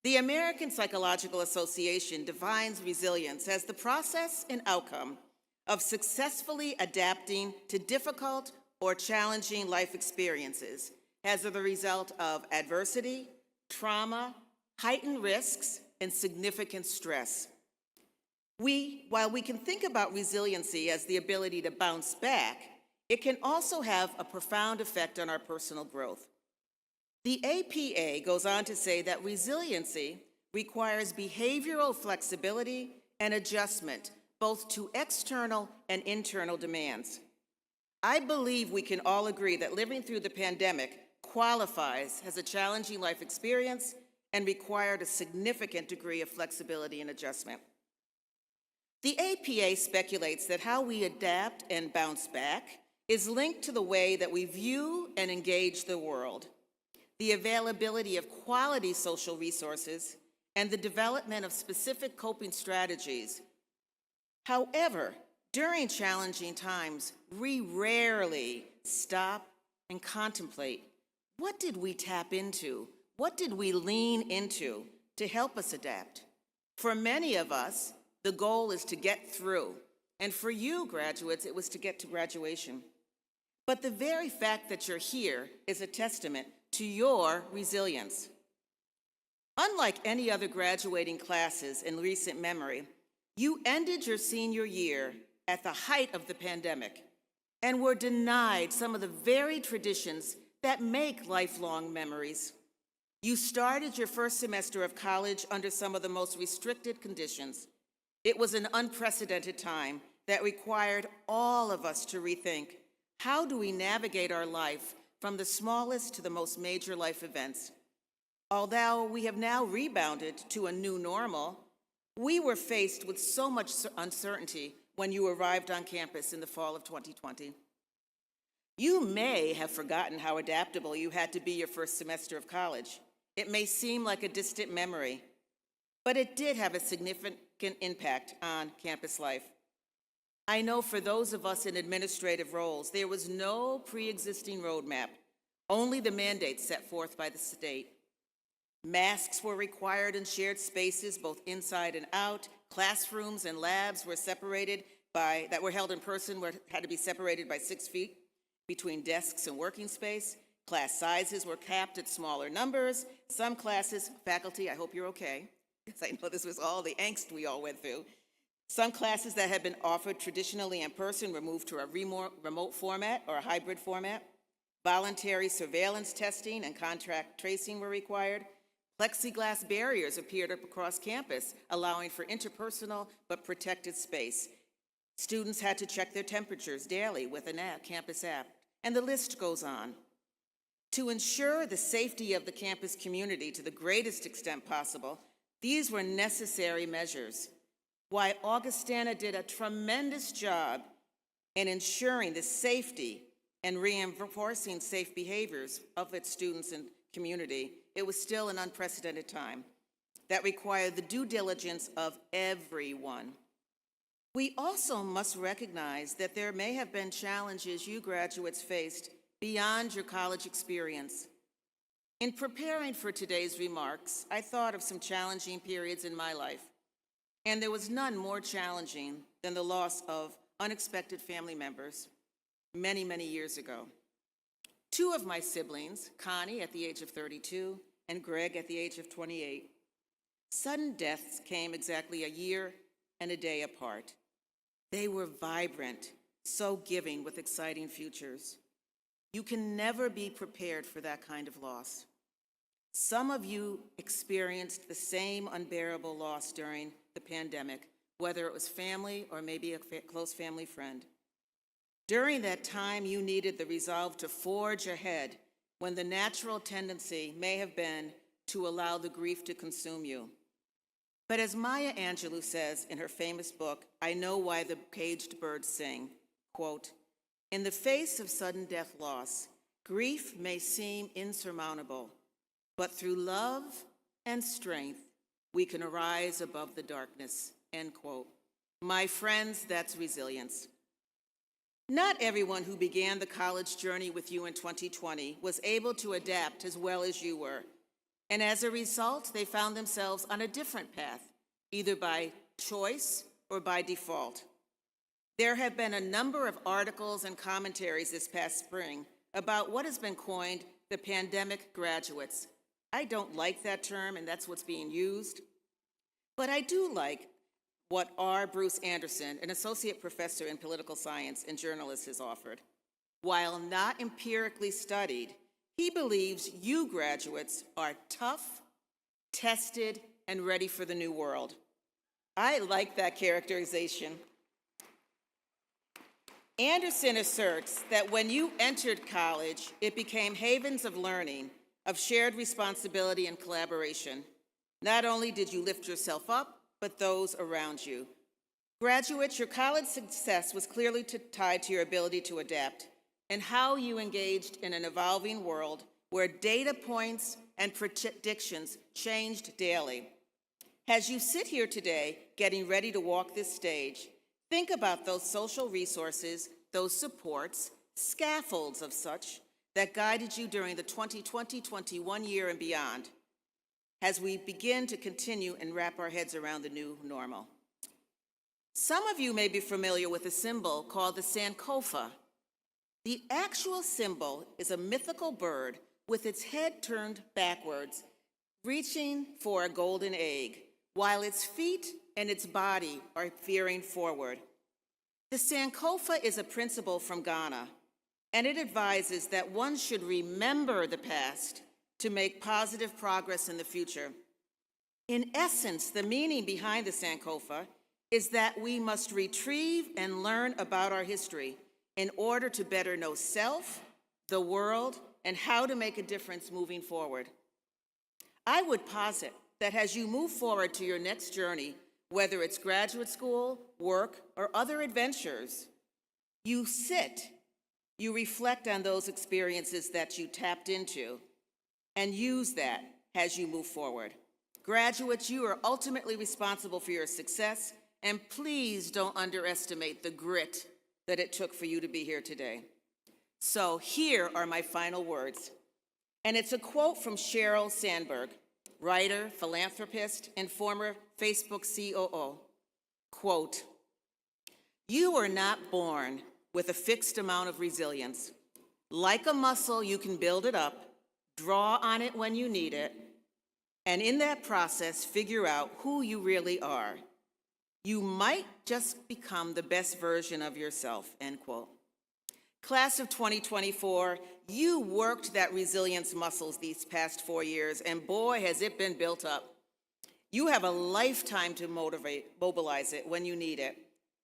The American Psychological Association defines resilience as the process and outcome of successfully adapting to difficult or challenging life experiences as a result of adversity, trauma, heightened risks, and significant stress. While we can think about resiliency as the ability to bounce back, it can also have a profound effect on our personal growth. The APA goes on to say that resiliency requires behavioral flexibility and adjustment, both to external and internal demands. I believe we can all agree that living through the pandemic qualifies as a challenging life experience and required a significant degree of flexibility and adjustment. The APA speculates that how we adapt and bounce back is linked to the way that we view and engage the world, the availability of quality social resources, and the development of specific coping strategies. However, during challenging times, we rarely stop and contemplate, what did we tap into? What did we lean into to help us adapt? For many of us, the goal is to get through. And for you, graduates, it was to get to graduation. But the very fact that you're here is a testament to your resilience. Unlike any other graduating classes in recent memory, you ended your senior year at the height of the pandemic and were denied some of the very traditions that make lifelong memories. You started your first semester of college under some of the most restricted conditions. It was an unprecedented time that required all of us to rethink, how do we navigate our life from the smallest to the most major life events? Although we have now rebounded to a new normal, we were faced with so much uncertainty when you arrived on campus in the fall of 2020. You may have forgotten how adaptable you had to be your first semester of college. It may seem like a distant memory, but it did have a significant impact on campus life. I know for those of us in administrative roles, there was no pre-existing roadmap, only the mandates set forth by the state. Masks were required in shared spaces, both inside and out. Classrooms and labs were that were held in person had to be separated by 6 feet between desks and working space. Class sizes were capped at smaller numbers. Some classes, faculty, I hope you're okay, because I know this was all the angst we all went through. Some classes that had been offered traditionally in person were moved to a remote format or a hybrid format. Voluntary surveillance testing and contact tracing were required. Plexiglass barriers appeared up across campus, allowing for interpersonal but protected space. Students had to check their temperatures daily with an campus app, and the list goes on. To ensure the safety of the campus community to the greatest extent possible, these were necessary measures. While Augustana did a tremendous job and ensuring the safety and reinforcing safe behaviors of its students and community, it was still an unprecedented time that required the due diligence of everyone. We also must recognize that there may have been challenges you graduates faced beyond your college experience. In preparing for today's remarks, I thought of some challenging periods in my life, and there was none more challenging than the loss of unexpected family members many, many years ago. Two of my siblings, Connie at the age of 32 and Greg at the age of 28, sudden deaths came exactly a year and a day apart. They were vibrant, so giving with exciting futures. You can never be prepared for that kind of loss. Some of you experienced the same unbearable loss during the pandemic, whether it was family or maybe a close family friend. During that time, you needed the resolve to forge ahead when the natural tendency may have been to allow the grief to consume you. But as Maya Angelou says in her famous book, I Know Why the Caged Birds Sing, quote, in the face of sudden death loss, grief may seem insurmountable, but through love and strength, we can arise above the darkness, end quote. My friends, that's resilience. Not everyone who began the college journey with you in 2020 was able to adapt as well as you were. And as a result, they found themselves on a different path, either by choice or by default. There have been a number of articles and commentaries this past spring about what has been coined the pandemic graduates. I don't like that term, and that's what's being used. But I do like what R. Bruce Anderson, an associate professor in political science and journalist, has offered. While not empirically studied, he believes you graduates are tough, tested, and ready for the new world. I like that characterization. Anderson asserts that when you entered college, it became havens of learning, of shared responsibility and collaboration. Not only did you lift yourself up, but those around you. Graduates, your college success was clearly tied to your ability to adapt and how you engaged in an evolving world where data points and predictions changed daily. As you sit here today, getting ready to walk this stage, think about those social resources, those supports, scaffolds of such, that guided you during the 2020-21 year and beyond, as we begin to continue and wrap our heads around the new normal. Some of you may be familiar with a symbol called the Sankofa. The actual symbol is a mythical bird with its head turned backwards, reaching for a golden egg, while its feet and its body are veering forward. The Sankofa is a principle from Ghana, and it advises that one should remember the past to make positive progress in the future. In essence, the meaning behind the Sankofa is that we must retrieve and learn about our history in order to better know self, the world, and how to make a difference moving forward. I would posit that as you move forward to your next journey, whether it's graduate school, work, or other adventures, you sit, you reflect on those experiences that you tapped into, and use that as you move forward. Graduates, you are ultimately responsible for your success, and please don't underestimate the grit that it took for you to be here today. So here are my final words, and it's a quote from Sheryl Sandberg, writer, philanthropist, and former Facebook COO. Quote, you are not born with a fixed amount of resilience. Like a muscle, you can build it up, draw on it when you need it, and in that process, figure out who you really are. You might just become the best version of yourself, end quote. Class of 2024, you worked that resilience muscles these past 4 years, and boy, has it been built up. You have a lifetime to mobilize it when you need it.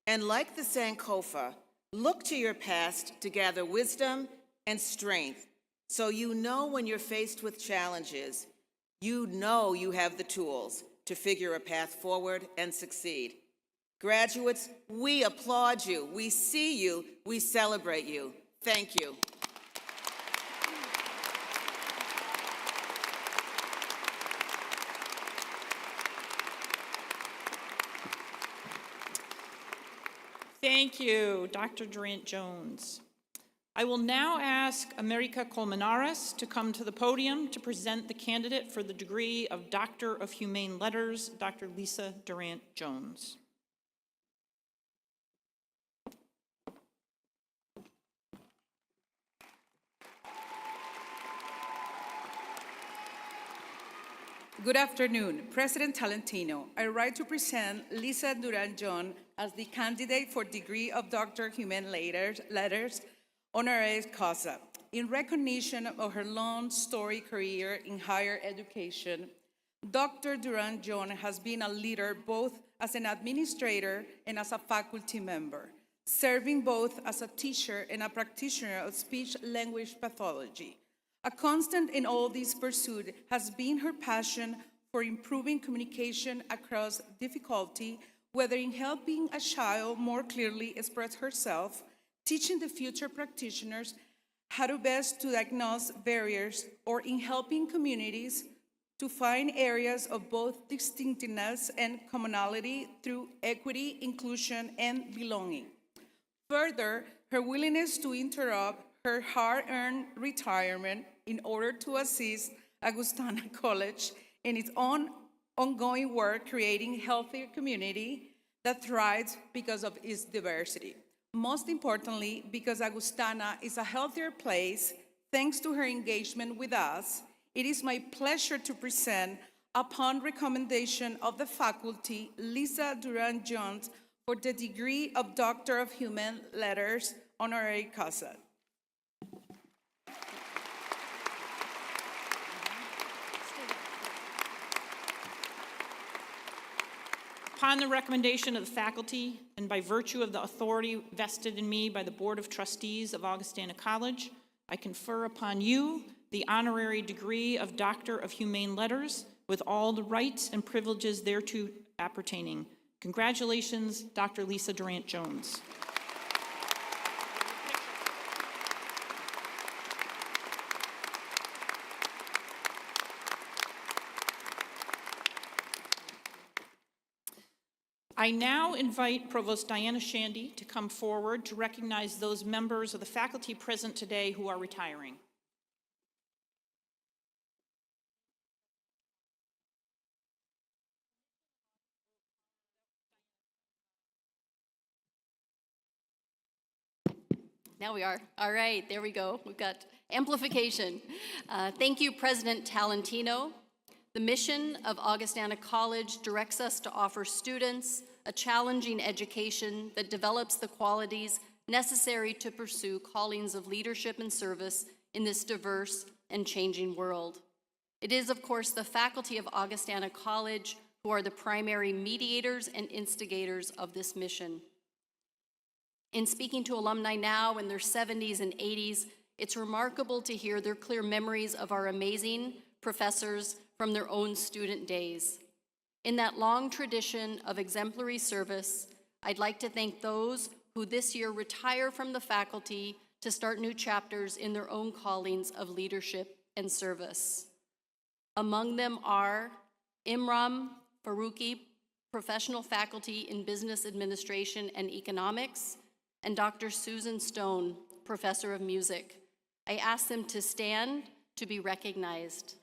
And like the Sankofa, look to your past to gather wisdom and strength, so you know when you're faced with challenges, you know you have the tools to figure a path forward and succeed. Graduates, we applaud you, we see you, we celebrate you. Thank you. Thank you, Dr. Durant-Jones. I will now ask America Colmenares to come to the podium to present the candidate for the degree of Doctor of Humane Letters, Dr. Lisa Durant-Jones. Good afternoon, President Talentino. I write to present Lisa Durant-Jones as the candidate for degree of Doctor of Humane Letters, honoris causa. In recognition of her long storied career in higher education, Dr. Durant-Jones has been a leader both as an administrator and as a faculty member, serving both as a teacher and a practitioner of speech-language pathology. A constant in all this pursuit has been her passion for improving communication across difficulty, whether in helping a child more clearly express herself, teaching the future practitioners how to best to diagnose barriers, or in helping communities to find areas of both distinctiveness and commonality through equity, inclusion, and belonging. Further, her willingness to interrupt her hard-earned retirement in order to assist Augustana College in its ongoing work creating healthier community that thrives because of its diversity. Most importantly, because Augustana is a healthier place, thanks to her engagement with us, it is my pleasure to present, upon recommendation of the faculty, Lisa Durant-Jones for the degree of Doctor of Humane Letters, honoris causa. Upon the recommendation of the faculty and by virtue of the authority vested in me by the Board of Trustees of Augustana College, I confer upon you the honorary degree of Doctor of Humane Letters with all the rights and privileges thereto appertaining. Congratulations, Dr. Lisa Durant-Jones. I now invite Provost Diana Shandy to come forward to recognize those members of the faculty present today who are retiring. Now we are. All right, there we go. We've got amplification. Thank you, President Talentino. The mission of Augustana College directs us to offer students a challenging education that develops the qualities necessary to pursue callings of leadership and service in this diverse and changing world. It is, of course, the faculty of Augustana College who are the primary mediators and instigators of this mission. In speaking to alumni now in their 70s and 80s, it's remarkable to hear their clear memories of our amazing professors from their own student days. In that long tradition of exemplary service, I'd like to thank those who this year retire from the faculty to start new chapters in their own callings of leadership and service. Among them are Imran Faruqi, professional faculty in business administration and economics, and Dr. Susan Stone, professor of music. I ask them to stand to be recognized.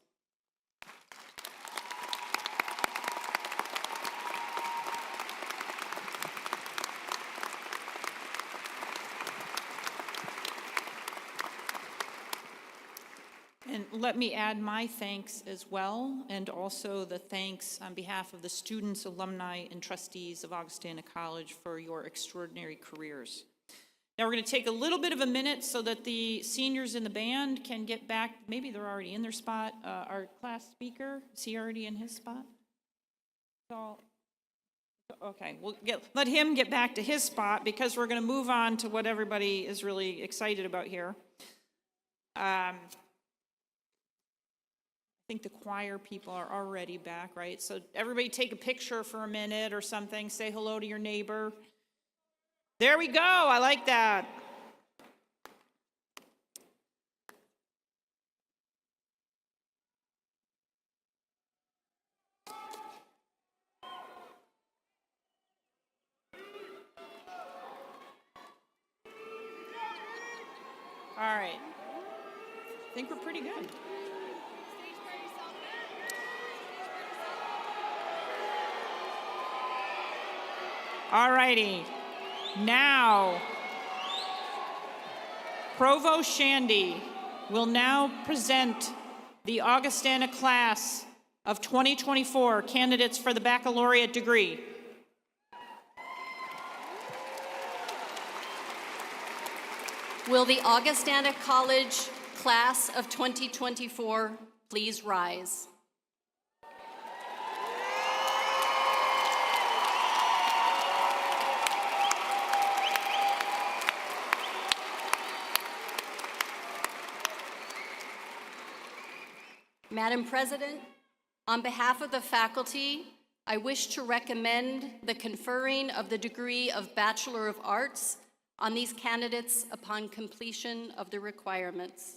And let me add my thanks as well, and also the thanks on behalf of the students, alumni, and trustees of Augustana College for your extraordinary careers. Now we're going to take a little bit of a minute so that the seniors in the band can get back. Maybe they're already in their spot. Our class speaker, is he already in his spot? Okay, we'll let him get back to his spot because we're going to move on to what everybody is really excited about here. I think the choir people are already back, right? So everybody take a picture for a minute or something. Say hello to your neighbor. There we go. I like that. All right. I think we're pretty good. All righty. Now, Provost Shandy will now present the Augustana class of 2024 candidates for the baccalaureate degree. Will the Augustana College class of 2024 please rise? Madam President, on behalf of the faculty, I wish to recommend the conferring of the degree of Bachelor of Arts on these candidates upon completion of the requirements.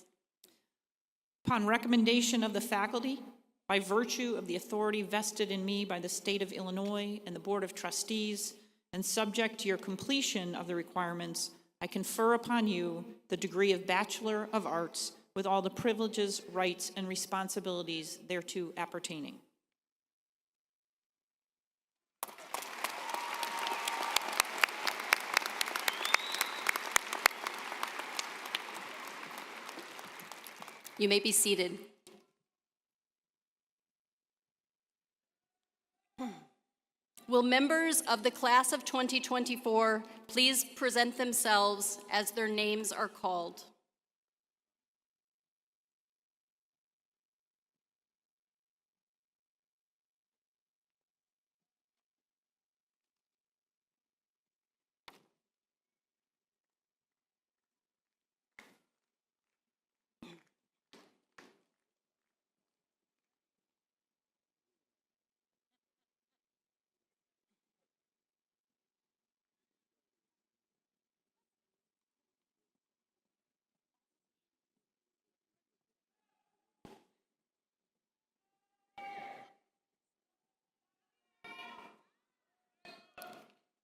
Upon recommendation of the faculty, by virtue of the authority vested in me by the State of Illinois and the Board of Trustees, and subject to your completion of the requirements, I confer upon you the degree of Bachelor of Arts with all the privileges, rights, and responsibilities thereto appertaining. You may be seated. Will members of the class of 2024 please present themselves as their names are called?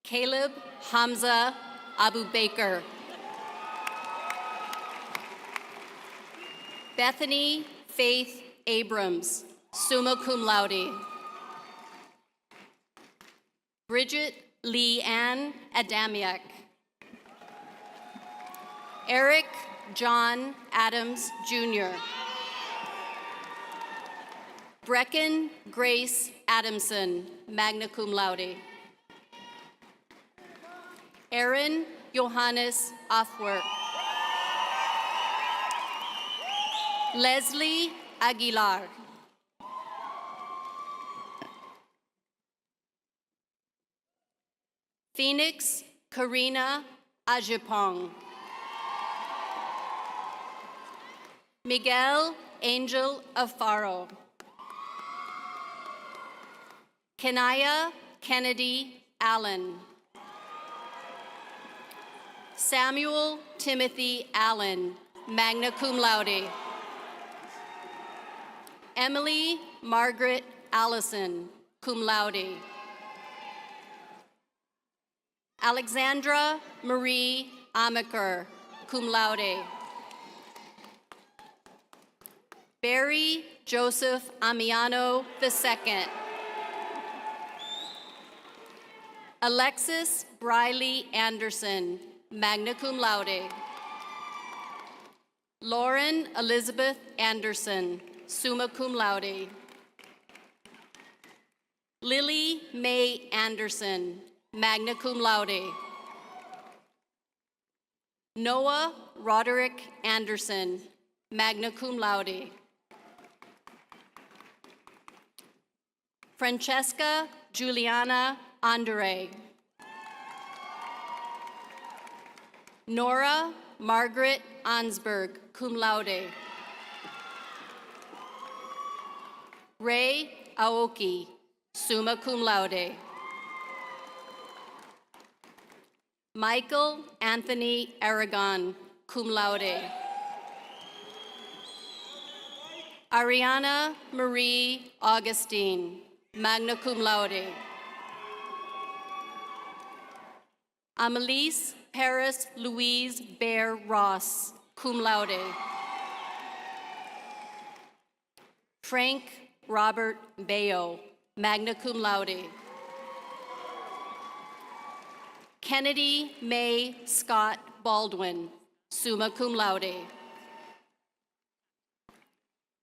Caleb Hamza Abu Baker. Bethany Faith Abrams, summa cum laude. Bridget Lee Ann Adamiak. Eric John Adams, Jr. Brecken Grace Adamson, magna cum laude. Aaron Johannes Afwerk. Leslie Aguilar. Phoenix Karina Ajipong. Miguel Angel Afaro. Kenaya Kennedy Allen. Samuel Timothy Allen, magna cum laude. Emily Margaret Allison, cum laude. Alexandra Marie Amaker, cum laude. Barry Joseph Amiano II. Alexis Briley Anderson, magna cum laude. Lauren Elizabeth Anderson, summa cum laude. Lily Mae Anderson, magna cum laude. Noah Roderick Anderson, magna cum laude. Francesca Juliana Andre. Nora Margaret Ansberg, cum laude. Ray Aoki, summa cum laude. Michael Anthony Aragon, cum laude. Ariana Marie Augustine, magna cum laude. Amelise Paris Louise Bear Ross, cum laude. Frank Robert Bayo, magna cum laude. Kennedy May Scott Baldwin, summa cum laude.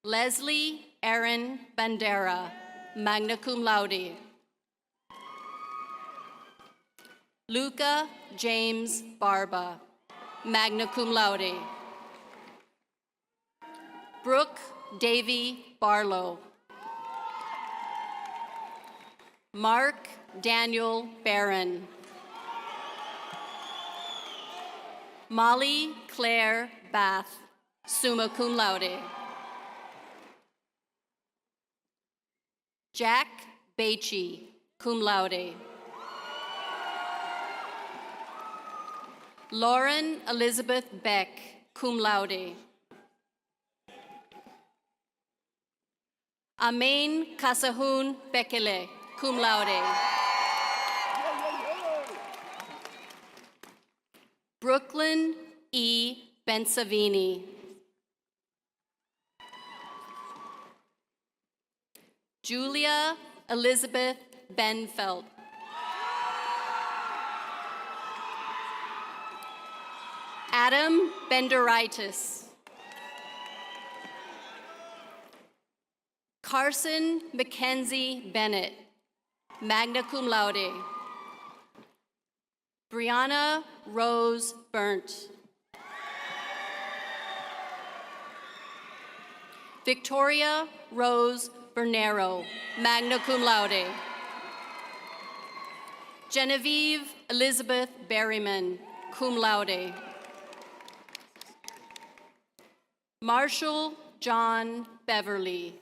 Leslie Aaron Bandera, magna cum laude. Luca James Barba, magna cum laude. Brooke Davy Barlow. Mark Daniel Barron. Molly Claire Bath, summa cum laude. Jack Beachy, cum laude. Lauren Elizabeth Beck, cum laude. Amin Kasahun Bekele, cum laude. Brooklyn E. Bensavini. Julia Elizabeth Benfeld. Adam Benderitis. Carson Mackenzie Bennett, magna cum laude. Brianna Rose Burnt. Victoria Rose Bernero, magna cum laude. Genevieve Elizabeth Berryman, cum laude. Marshall John Beverly.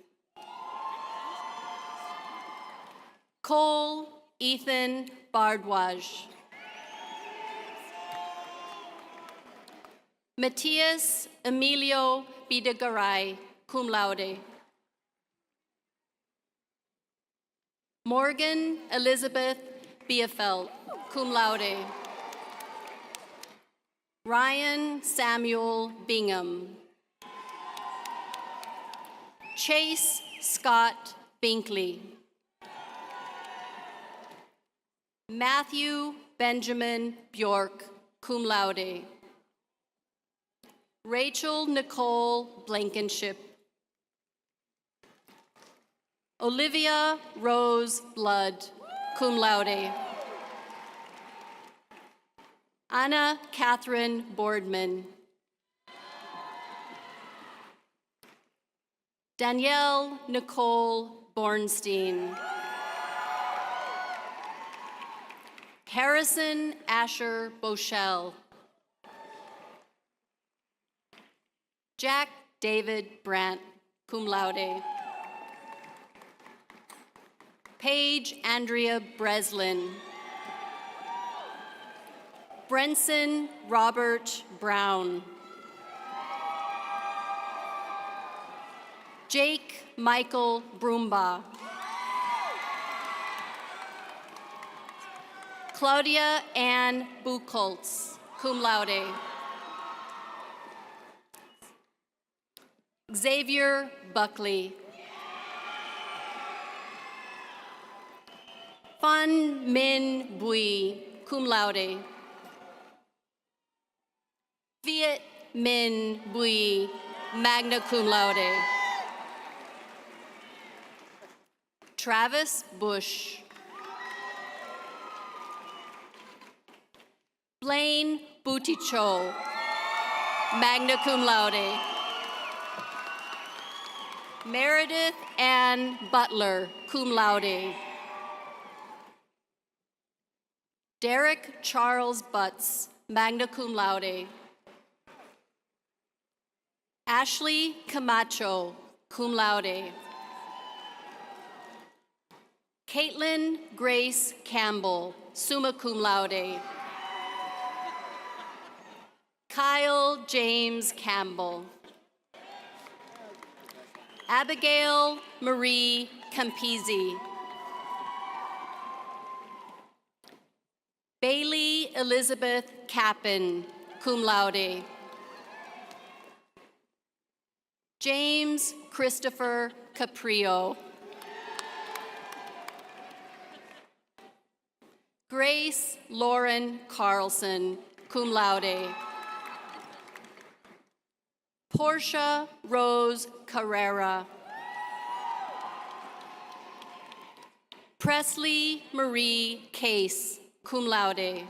Cole Ethan Bardwaj. Matthias Emilio Bidegaray, cum laude. Morgan Elizabeth Biefeld, cum laude. Ryan Samuel Bingham. Chase Scott Binkley. Matthew Benjamin Bjork, cum laude. Rachel Nicole Blankenship. Olivia Rose Blood, cum laude. Anna Catherine Boardman. Danielle Nicole Bornstein. Harrison Asher Boschel. Jack David Brandt, cum laude. Paige Andrea Breslin. Brenson Robert Brown. Jake Michael Broomba. Claudia Ann Buchholz, cum laude. Xavier Buckley. Fun Min Bui, cum laude. Viet Min Bui, magna cum laude. Travis Bush. Blaine Buticho, magna cum laude. Meredith Ann Butler, cum laude. Derek Charles Butts, magna cum laude. Ashley Camacho, cum laude. Caitlin Grace Campbell, summa cum laude. Kyle James Campbell. Abigail Marie Campisi. Bailey Elizabeth Capin, cum laude. James Christopher Caprio. Grace Lauren Carlson, cum laude. Portia Rose Carrera. Presley Marie Case, cum laude.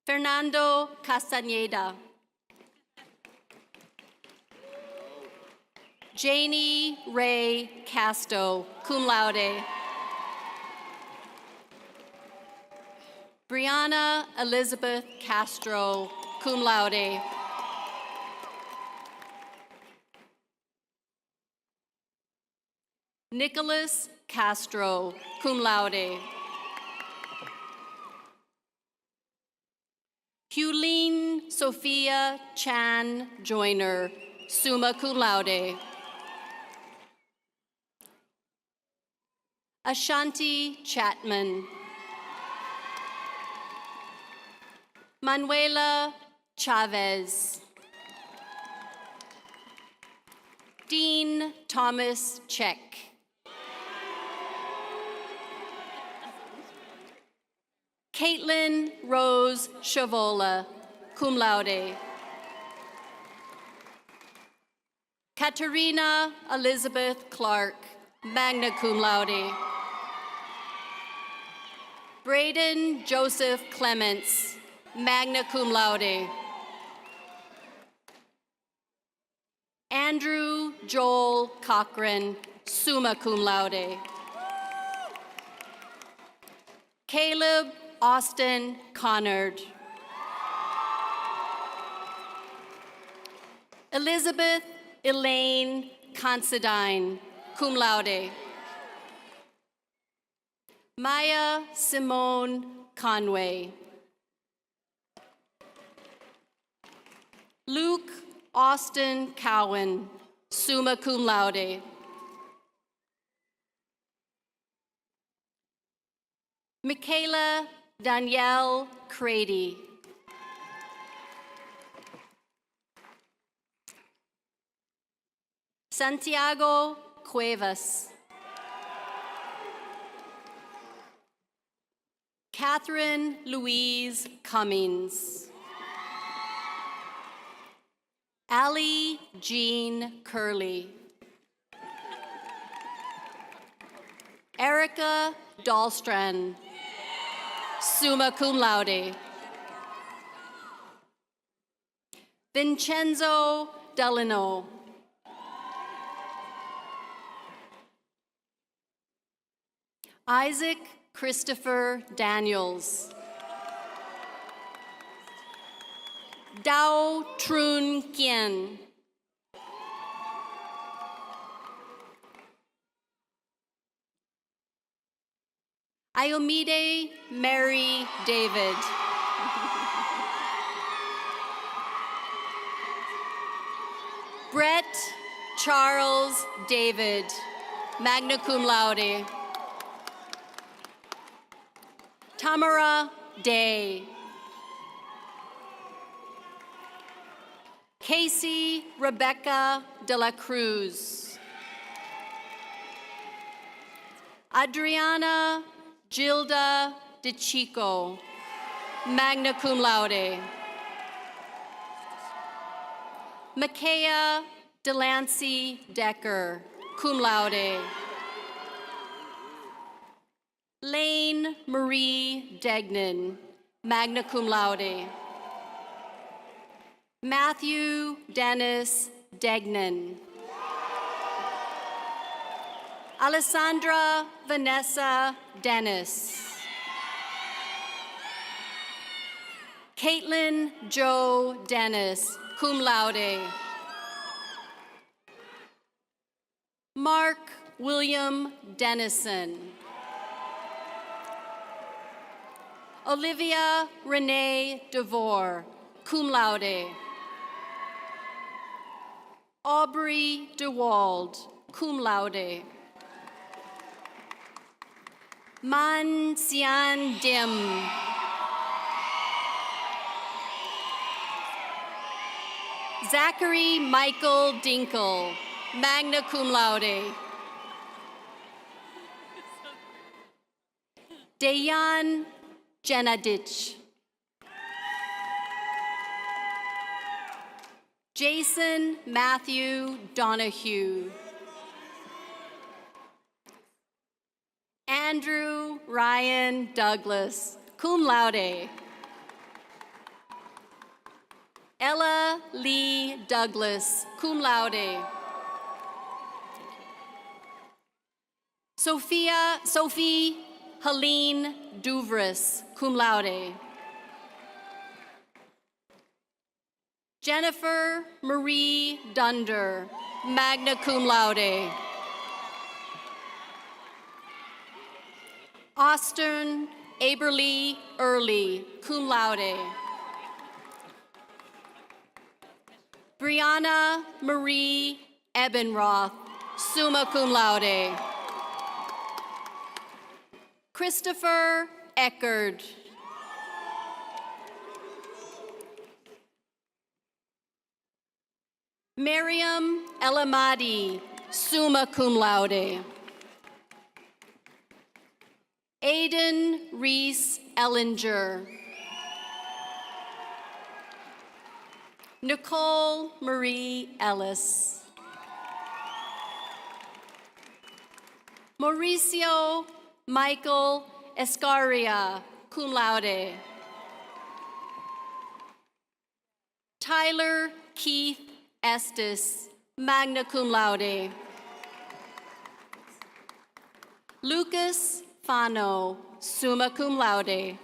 Fernando Castañeda. Janie Ray Casto, cum laude. Brianna Elizabeth Castro, cum laude. Nicholas Castro, cum laude. Huline Sophia Chan Joyner, summa cum laude. Ashanti Chapman. Manuela Chavez. Dean Thomas Check. Caitlin Rose Chavola, cum laude. Katerina Elizabeth Clark, magna cum laude. Braden Joseph Clements, magna cum laude. Andrew Joel Cochran, summa cum laude. Caleb Austin Connard. Elizabeth Elaine Considine, cum laude. Maya Simone Conway. Luke Austin Cowan, summa cum laude. Michaela Danielle Crady. Santiago Cuevas. Catherine Louise Cummings. Allie Jean Curley. Erica Dahlstrand, summa cum laude. Vincenzo Delano. Isaac Christopher Daniels. Dao Trun Kien. Iomide Mary David. Brett Charles David, magna cum laude. Tamara Day. Casey Rebecca de la Cruz. Adriana Gilda De Chico, magna cum laude. Makaya Delancey Decker, cum laude. Lane Marie Degnan, magna cum laude. Matthew Dennis Degnan. Alessandra Vanessa Dennis. Caitlin Joe Dennis, cum laude. Mark William Dennison. Olivia Renee DeVore, cum laude. Aubrey DeWald, cum laude. Man Xian Dim. Zachary Michael Dinkle, magna cum laude. Dayan Jenadich. Jason Matthew Donahue. Andrew Ryan Douglas, cum laude. Ella Lee Douglas, cum laude. Sophie Helene Duvris, cum laude. Jennifer Marie Dunder, magna cum laude. Austin Aberly Early, cum laude. Brianna Marie Ebenroth, summa cum laude. Christopher Eckerd. Miriam Elamadi, summa cum laude. Aiden Reese Ellinger. Nicole Marie Ellis. Mauricio Michael Escaria, cum laude. Tyler Keith Estes, magna cum laude. Lucas Fano, summa cum laude.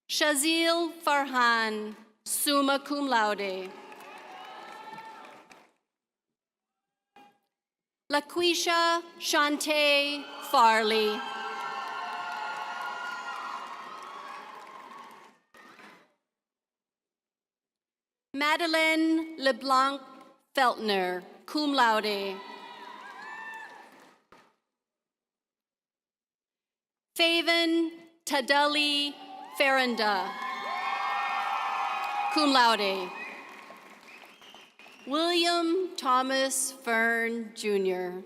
Shazil Farhan, summa cum laude. LaQuisha Shante Farley. Madeleine LeBlanc Feltner, cum laude. Faven Tadali Faranda, cum laude. William Thomas Fern, Jr.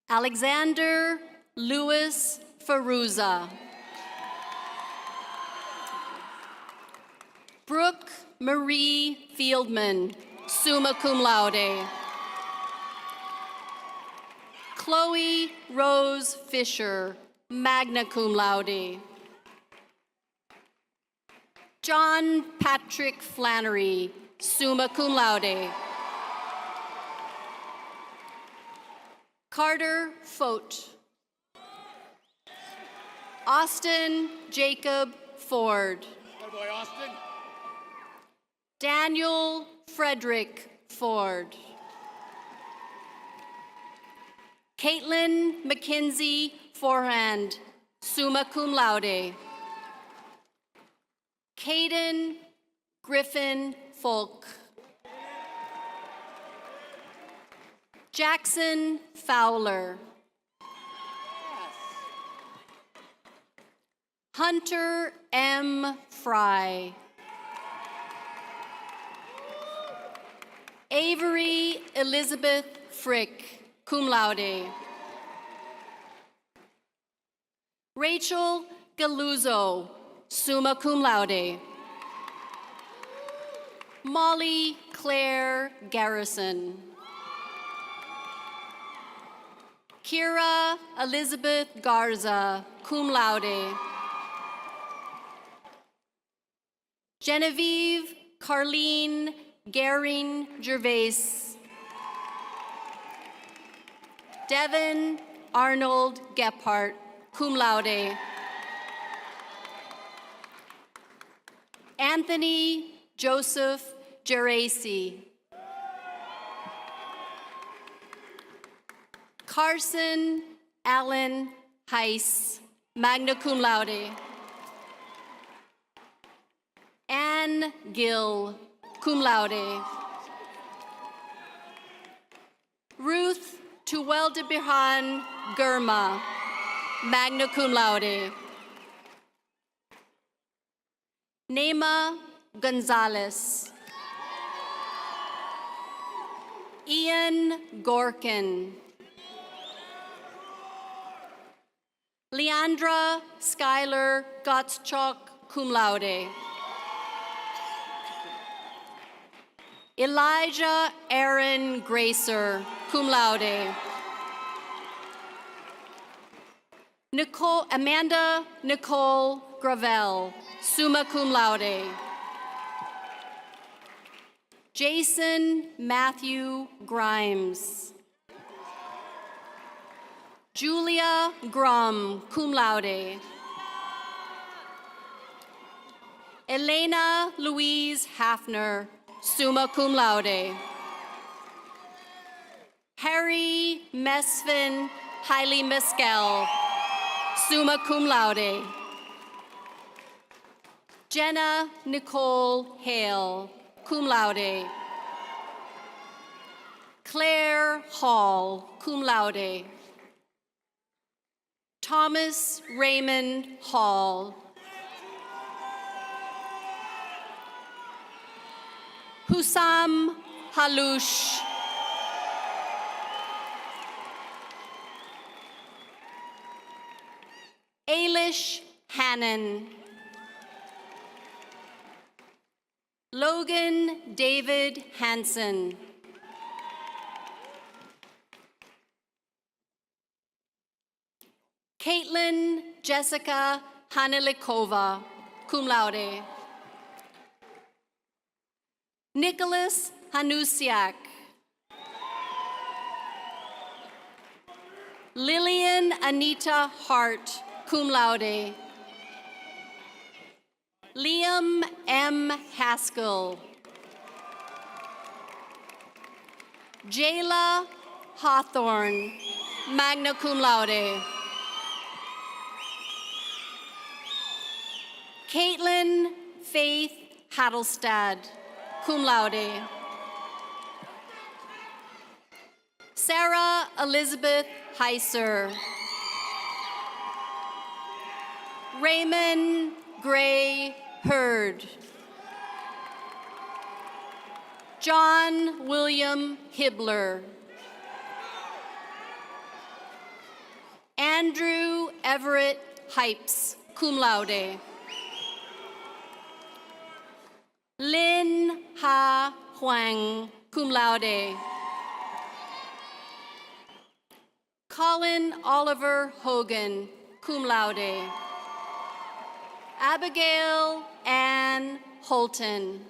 Alexander Louis Faruza. Brooke Marie Fieldman, summa cum laude. Chloe Rose Fisher, magna cum laude. John Patrick Flannery, summa cum laude. Carter Fote. Austin Jacob Ford. Boy, Austin. Daniel Frederick Ford. Caitlin McKinsey Forehand, summa cum laude. Caden Griffin Folk. Jackson Fowler. Hunter M. Fry. Avery Elizabeth Frick, cum laude. Rachel Galuzzo, summa cum laude. Molly Claire Garrison. Kira Elizabeth Garza, cum laude. Genevieve Carlene Garing Gervais. Devin Arnold Gephardt, cum laude. Anthony Joseph Geraci. Carson Allen Heiss, magna cum laude. Anne Gill, cum laude. Ruth Tuweldebihan Gurma, magna cum laude. Nema Gonzalez. Ian Gorkin. Leandra Schuyler Gottschalk, cum laude. Elijah Aaron Gracer, cum laude. Amanda Nicole Gravel, summa cum laude. Jason Matthew Grimes. Julia Grum, cum laude. Elena Louise Hafner, summa cum laude. Harry Mesfin Hailey Mescal, summa cum laude. Jenna Nicole Hale, cum laude. Claire Hall, cum laude. Thomas Raymond Hall. Hussam Halouche. Ailish Hannon. Logan David Hansen. Caitlin Jessica Hanilikova, cum laude. Nicholas Hanusiak. Lillian Anita Hart, cum laude. Liam M. Haskell. Jayla Hawthorne, magna cum laude. Caitlin Faith Hattelstad, cum laude. Sarah Elizabeth Heiser. Raymond Gray Hurd. John William Hibbler. Andrew Everett Hypes, cum laude. Lin Ha Huang, cum laude. Colin Oliver Hogan, cum laude. Abigail Ann Holton.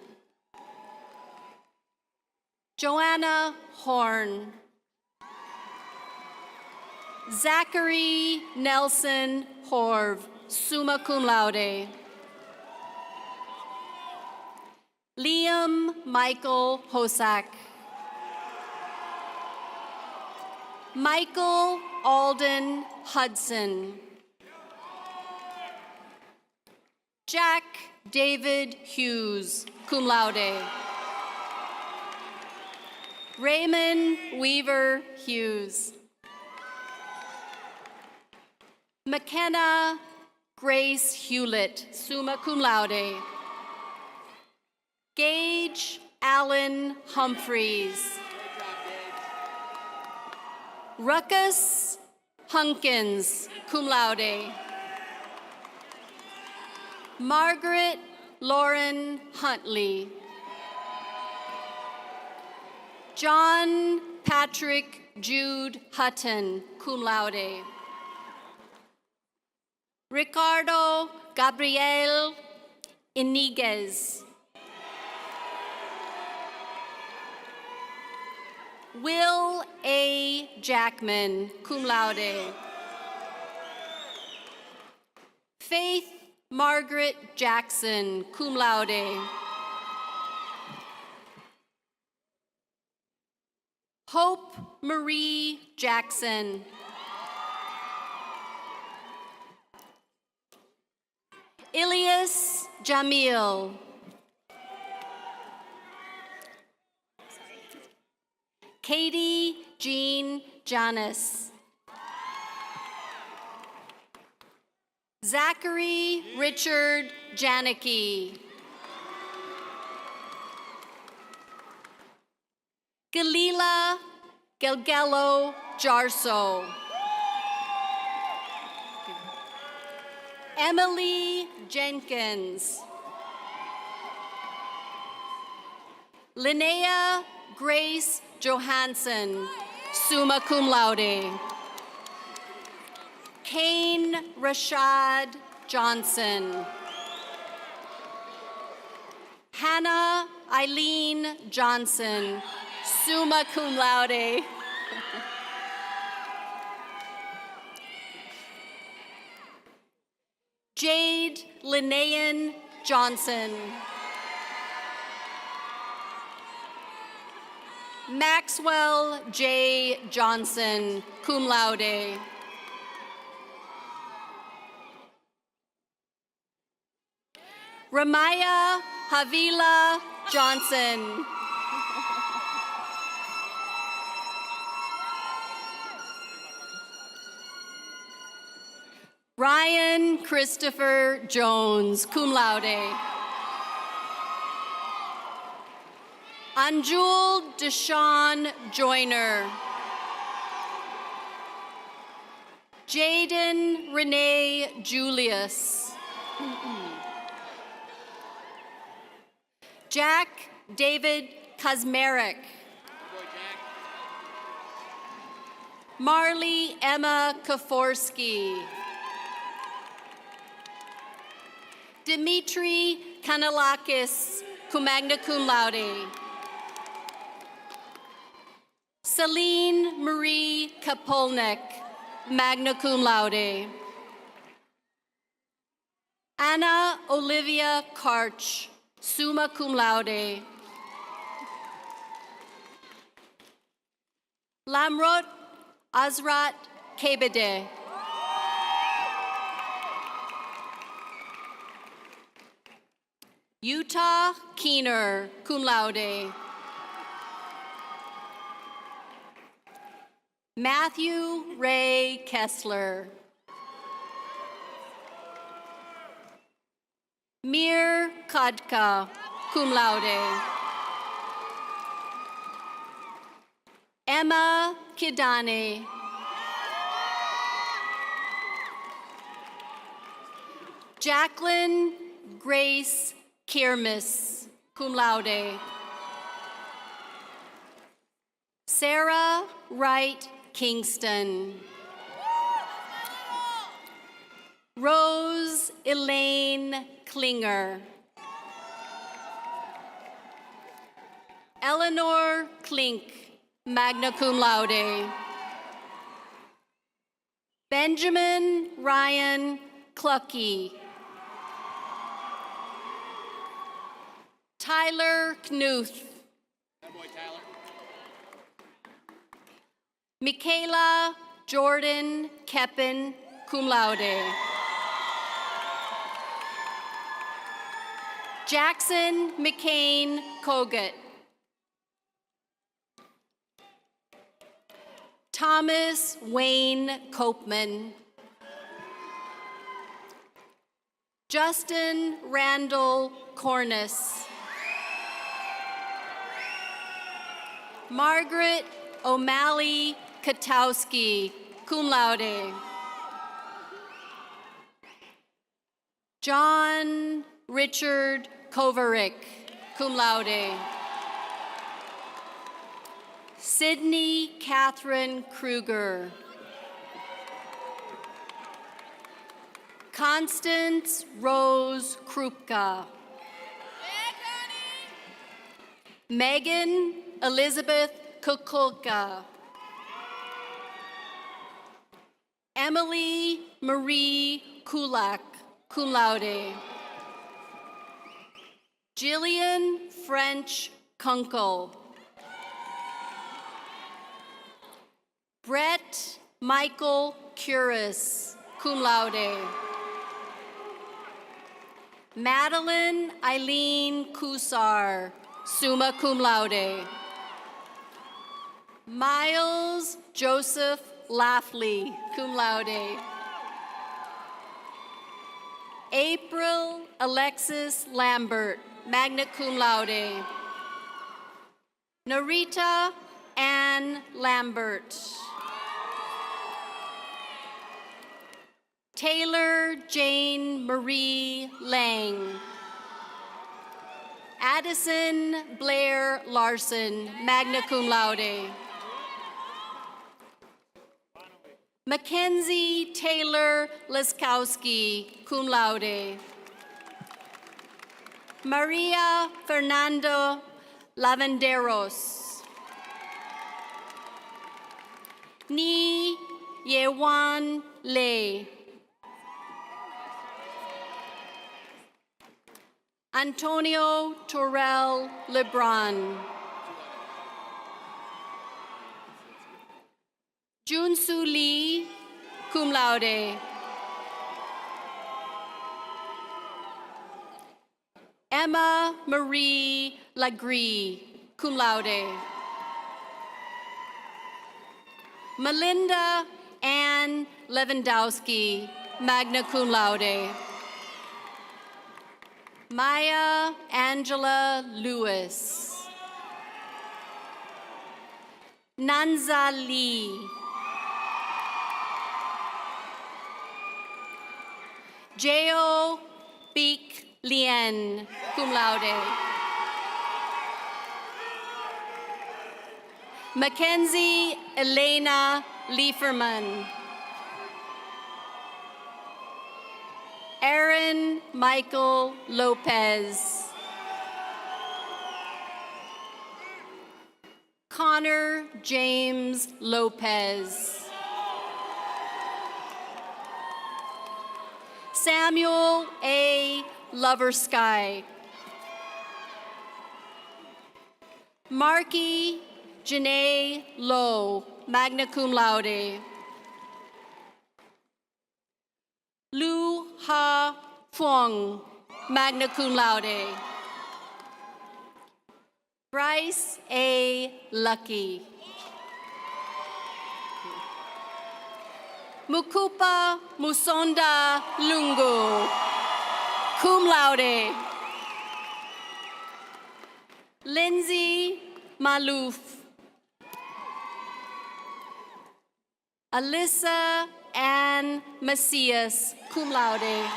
Joanna Horn. Zachary Nelson Horv, summa cum laude. Liam Michael Hosak. Michael Alden Hudson. Jack David Hughes, cum laude. Raymond Weaver Hughes. McKenna Grace Hewlett, summa cum laude. Gage Allen Humphreys. Ruckus Hunkins, cum laude. Margaret Lauren Huntley. John Patrick Jude Hutton, cum laude. Ricardo Gabriel Iniguez. Will A. Jackman, cum laude. Faith Margaret Jackson, cum laude. Hope Marie Jackson. Ilias Jamil. Katie Jean Janis. Zachary Richard Janicki. Galila Gelgelo Jarso. Emily Jenkins. Linnea Grace Johansson, summa cum laude. Kane Rashad Johnson. Hannah Eileen Johnson, summa cum laude. Jade Linnaean Johnson. Maxwell J. Johnson, cum laude. Ramaya Havila Johnson. Ryan Christopher Jones, cum laude. Anjul Deshawn Joyner. Jaden Renee Julius. Jack David Kazmarek. Marley Emma Kaforsky. Dimitri Kanalakis, cum magna cum laude. Celine Marie Kapolnik, magna cum laude. Anna Olivia Karch, summa cum laude. Lamrot Azrat Kebede. Utah Keener, cum laude. Matthew Ray Kessler. Mir Kadka, cum laude. Emma Kidane. Jacqueline Grace Kirmis, cum laude. Sarah Wright Kingston. Rose Elaine Klinger. Eleanor Klink, magna cum laude. Benjamin Ryan Clucky. Tyler Knuth. Michaela Jordan Keppen, cum laude. Jackson McCain Kogut. Thomas Wayne Copeman. Justin Randall Corniss. Margaret O'Malley Katowski, cum laude. John Richard Kovarik, cum laude. Sydney Catherine Kruger. Constance Rose Krupka. Megan Elizabeth Kukulka. Emily Marie Kulak, cum laude. Jillian French Kunkel. Brett Michael Curis, cum laude. Madeline Eileen Kusar, summa cum laude. Miles Joseph Laughley, cum laude. April Alexis Lambert, magna cum laude. Narita Ann Lambert. Taylor Jane Marie Lang. Addison Blair Larson, magna cum laude. Mackenzie Taylor Liskowski, cum laude. Maria Fernando Lavanderos. Ni Yewan Le. Antonio Torrell Lebron. Junsu Lee, cum laude. Emma Marie Lagree, cum laude. Melinda Ann Lewandowski, magna cum laude. Maya Angela Lewis. Nanza Lee. Jeo Beek Lien, cum laude. Mackenzie Elena Lieferman. Aaron Michael Lopez. Connor James Lopez. Samuel A. Loversky. Marky Janae Lowe, magna cum laude. Lu Ha Phuong, magna cum laude. Bryce A. Lucky. Mukupa Musonda Lungu, cum laude. Lindsay Malouf. Alyssa Ann Macias, cum laude.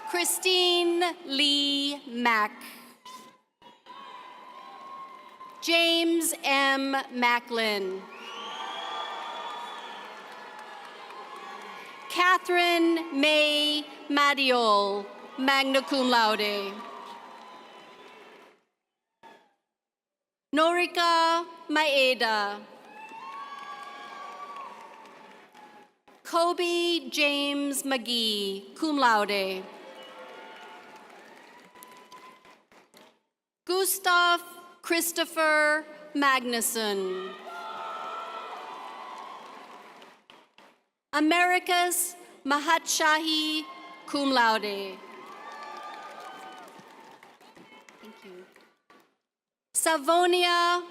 Christine Lee Mack. James M. Macklin. Catherine May Madiol, magna cum laude. Norika Maeda. Kobe James McGee, cum laude. Gustav Christopher Magnuson. Americas Mahatshahi, cum laude. Thank you. Savonia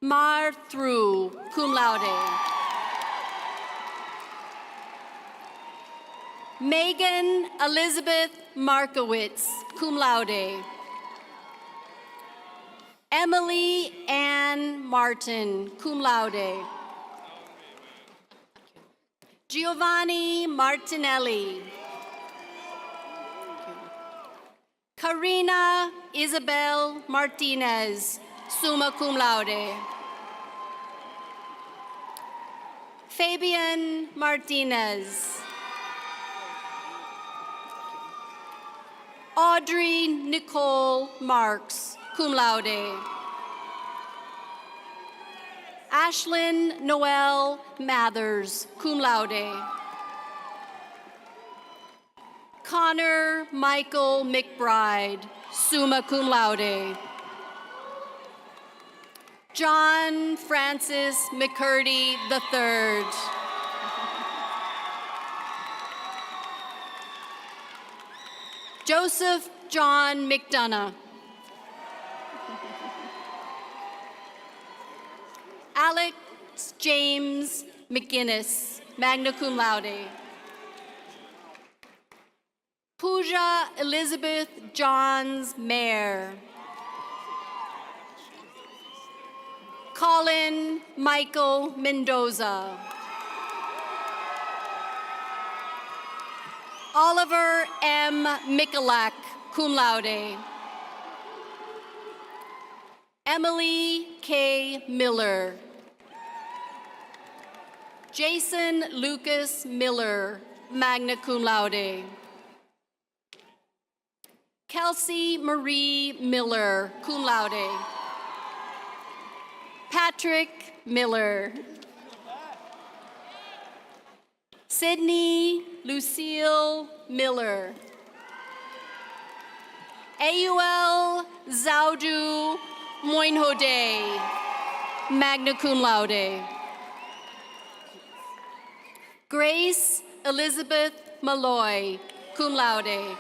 Marthru, cum laude. Megan Elizabeth Markowitz, cum laude. Emily Ann Martin, cum laude. Giovanni Martinelli. Karina Isabel Martinez, summa cum laude. Fabian Martinez. Audrey Nicole Marks, cum laude. Ashlyn Noel Mathers, cum laude. Connor Michael McBride, summa cum laude. John Francis McCurdy III. Joseph John McDonough. Alex James McGinnis, magna cum laude. Pooja Elizabeth Johns Mayer. Colin Michael Mendoza. Oliver M. Michalak, cum laude. Emily K. Miller. Jason Lucas Miller, magna cum laude. Kelsey Marie Miller, cum laude. Patrick Miller. Sydney Lucille Miller. Auel Zaudu Moinhode, magna cum laude. Grace Elizabeth Malloy, cum laude.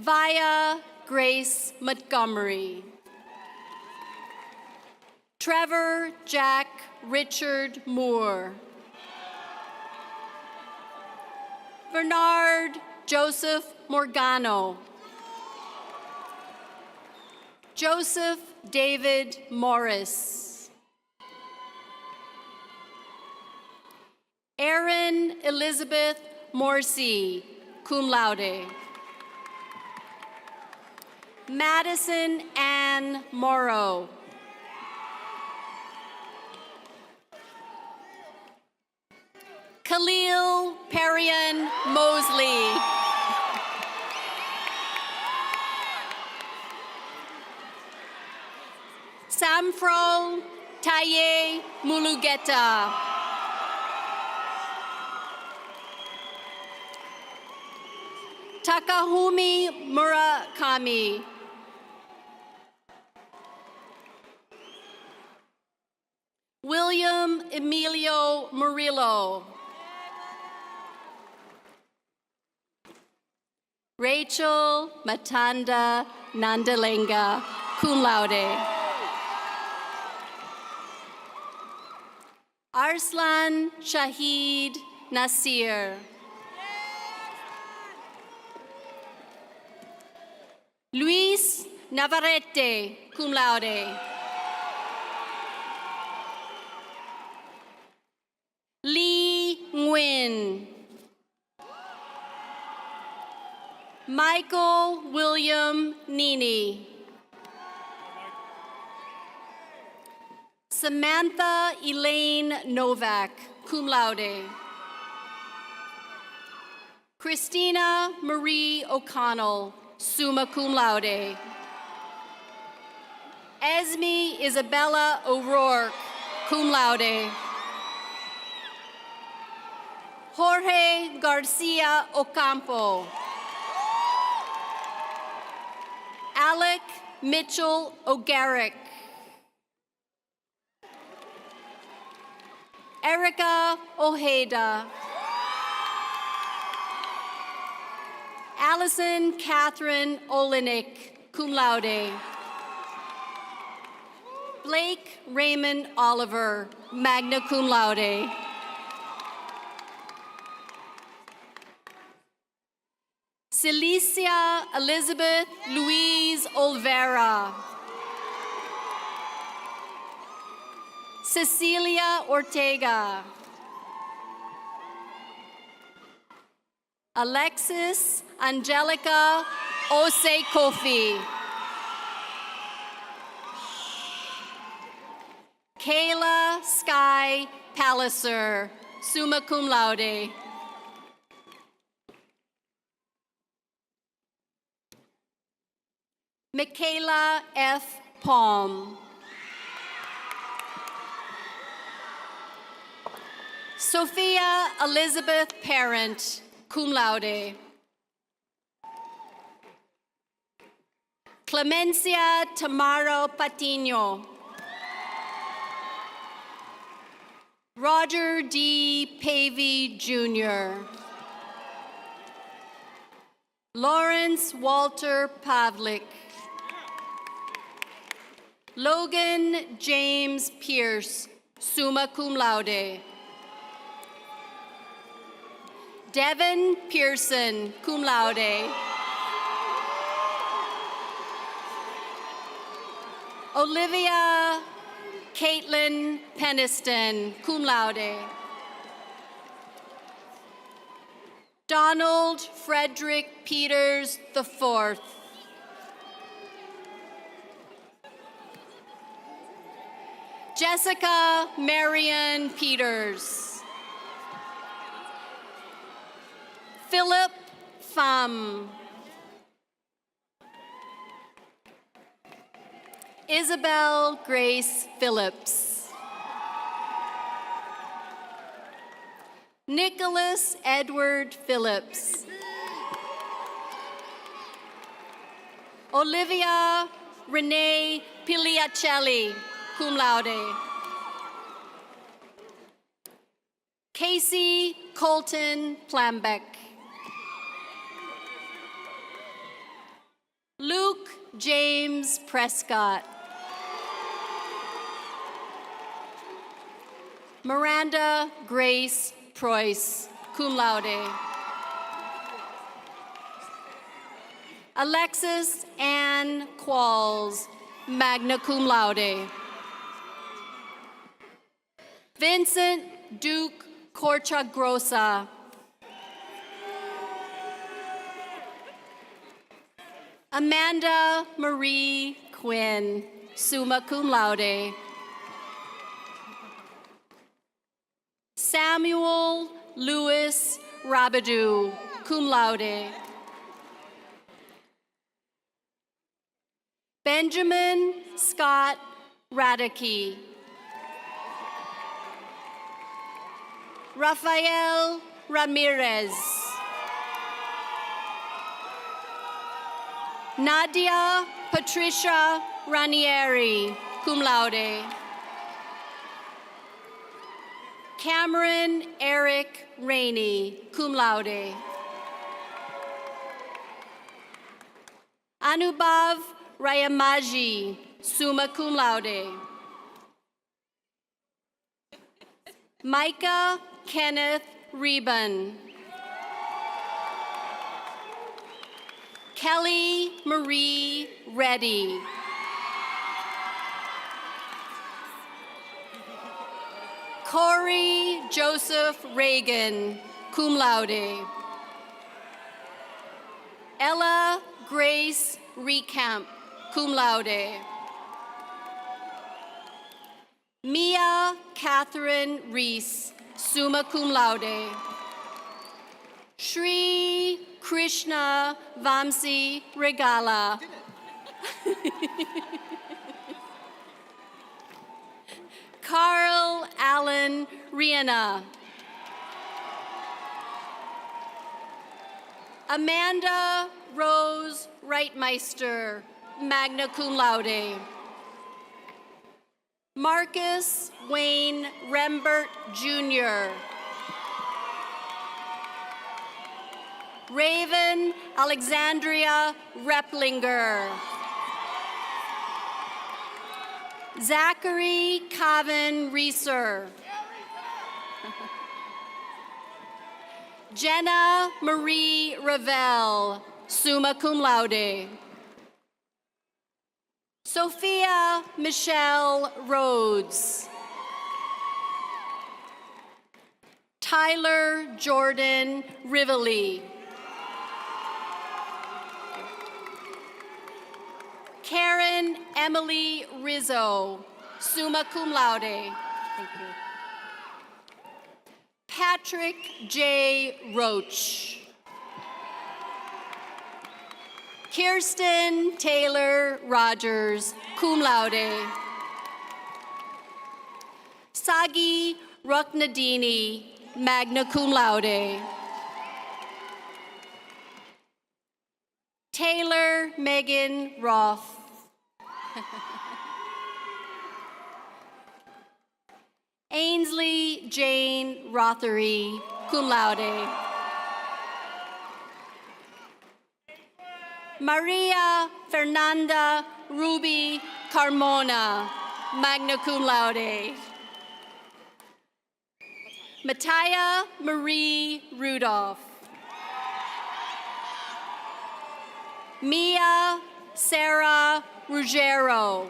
Via Grace Montgomery. Trevor Jack Richard Moore. Bernard Joseph Morgano. Joseph David Morris. Erin Elizabeth Morsi, cum laude. Madison Ann Morrow. Khalil Perian Mosley. Samfro Taye Mulugeta. Takahumi Murakami. William Emilio Murillo. Rachel Matanda Nandalenga, cum laude. Arslan Shahid Nasir. Luis Navarrete, cum laude. Lee Nguyen. Michael William Nini. Samantha Elaine Novak, cum laude. Christina Marie O'Connell, summa cum laude. Esme Isabella O'Rourke, cum laude. Jorge Garcia Ocampo. Alec Mitchell O'Garrick. Erica Ojeda. Allison Catherine Olenek, cum laude. Blake Raymond Oliver, magna cum laude. Celicia Elizabeth Louise Olvera. Cecilia Ortega. Alexis Angelica Ose Kofi. Kayla Sky Palliser, summa cum laude. Michaela F. Palm. Sophia Elizabeth Parent, cum laude. Clemencia Tamaro Patino. Roger D. Pavey, Jr. Lawrence Walter Pavlik. Logan James Pierce, summa cum laude. Devin Pearson, cum laude. Olivia Caitlin Peniston, cum laude. Donald Frederick Peters IV. Jessica Marion Peters. Philip Pham. Isabel Grace Phillips. Nicholas Edward Phillips. Olivia Renee Piliacelli, cum laude. Casey Colton Plambeck. Luke James Prescott. Miranda Grace Preuss, cum laude. Alexis Ann Qualls, magna cum laude. Vincent Duke Corchagrosa. Amanda Marie Quinn, summa cum laude. Samuel Louis Rabidou, cum laude. Benjamin Scott Radicke. Rafael Ramirez. Nadia Patricia Ranieri, cum laude. Cameron Eric Rainey, cum laude. Anubhav Rayamaji, summa cum laude. Micah Kenneth Reben. Kelly Marie Reddy. Corey Joseph Reagan, cum laude. Ella Grace Recamp, cum laude. Mia Catherine Reese, summa cum laude. Shri Krishna Vamsi Regala. Carl Allen Rihanna. Amanda Rose Reitmeister, magna cum laude. Marcus Wayne Rembert, Jr. Raven Alexandria Replinger. Zachary Cavan Reeser. Jenna Marie Ravel, summa cum laude. Sophia Michelle Rhodes. Tyler Jordan Rivoli. Karen Emily Rizzo, summa cum laude. Thank you. Patrick J. Roach. Kirsten Taylor Rogers, cum laude. Sagi Ruknadini, magna cum laude. Taylor Megan Roth. Ainsley Jane Rothery, cum laude. Maria Fernanda Ruby Carmona, magna cum laude. Mattia Marie Rudolph. Mia Sarah Ruggiero.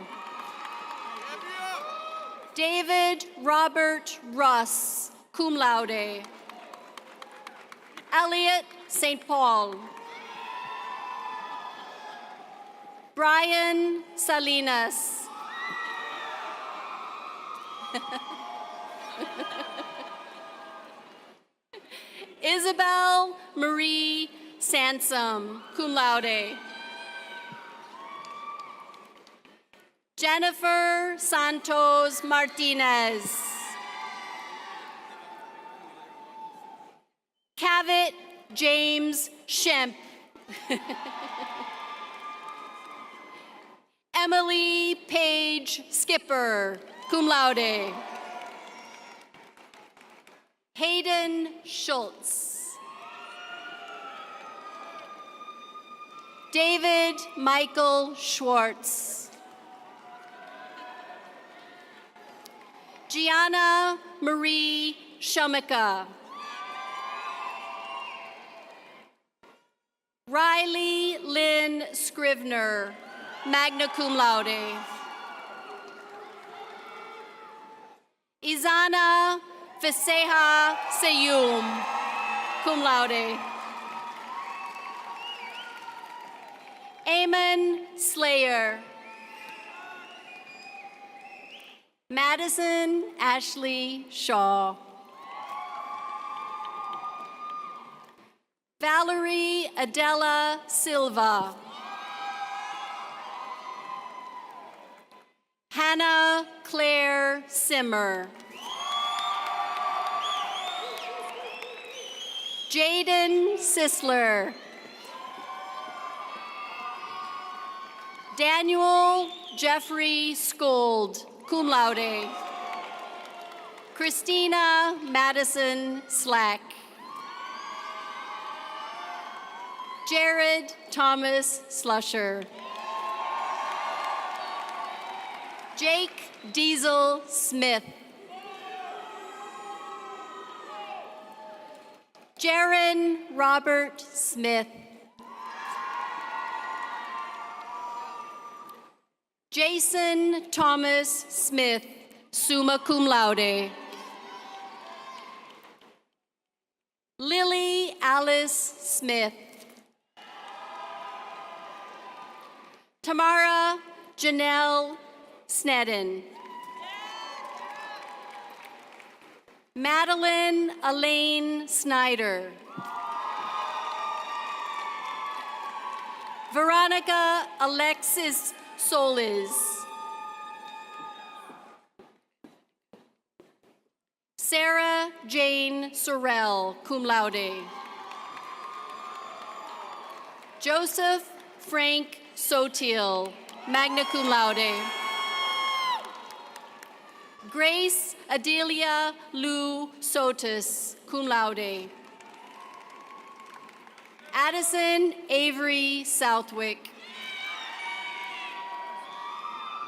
David Robert Russ, cum laude. Elliot St. Paul. Brian Salinas. Isabel Marie Sansom, cum laude. Jennifer Santos Martinez. Cavett James Shemp. Emily Page Skipper, cum laude. Hayden Schultz. David Michael Schwartz. Gianna Marie Shumica. Riley Lynn Scrivener, magna cum laude. Izana Fiseha Seyum, cum laude. Eamon Slayer. Madison Ashley Shaw. Valerie Adela Silva. Hannah Claire Simmer. Jaden Sisler. Daniel Jeffrey Skold, cum laude. Christina Madison Slack. Jared Thomas Slusher. Jake Diesel Smith. Jaron Robert Smith. Jason Thomas Smith, summa cum laude. Lily Alice Smith. Tamara Janelle Snedden. Madeline Elaine Snyder. Veronica Alexis Solis. Sarah Jane Sorrell, cum laude. Joseph Frank Sotil, magna cum laude. Grace Adelia Lou Sotis, cum laude. Addison Avery Southwick.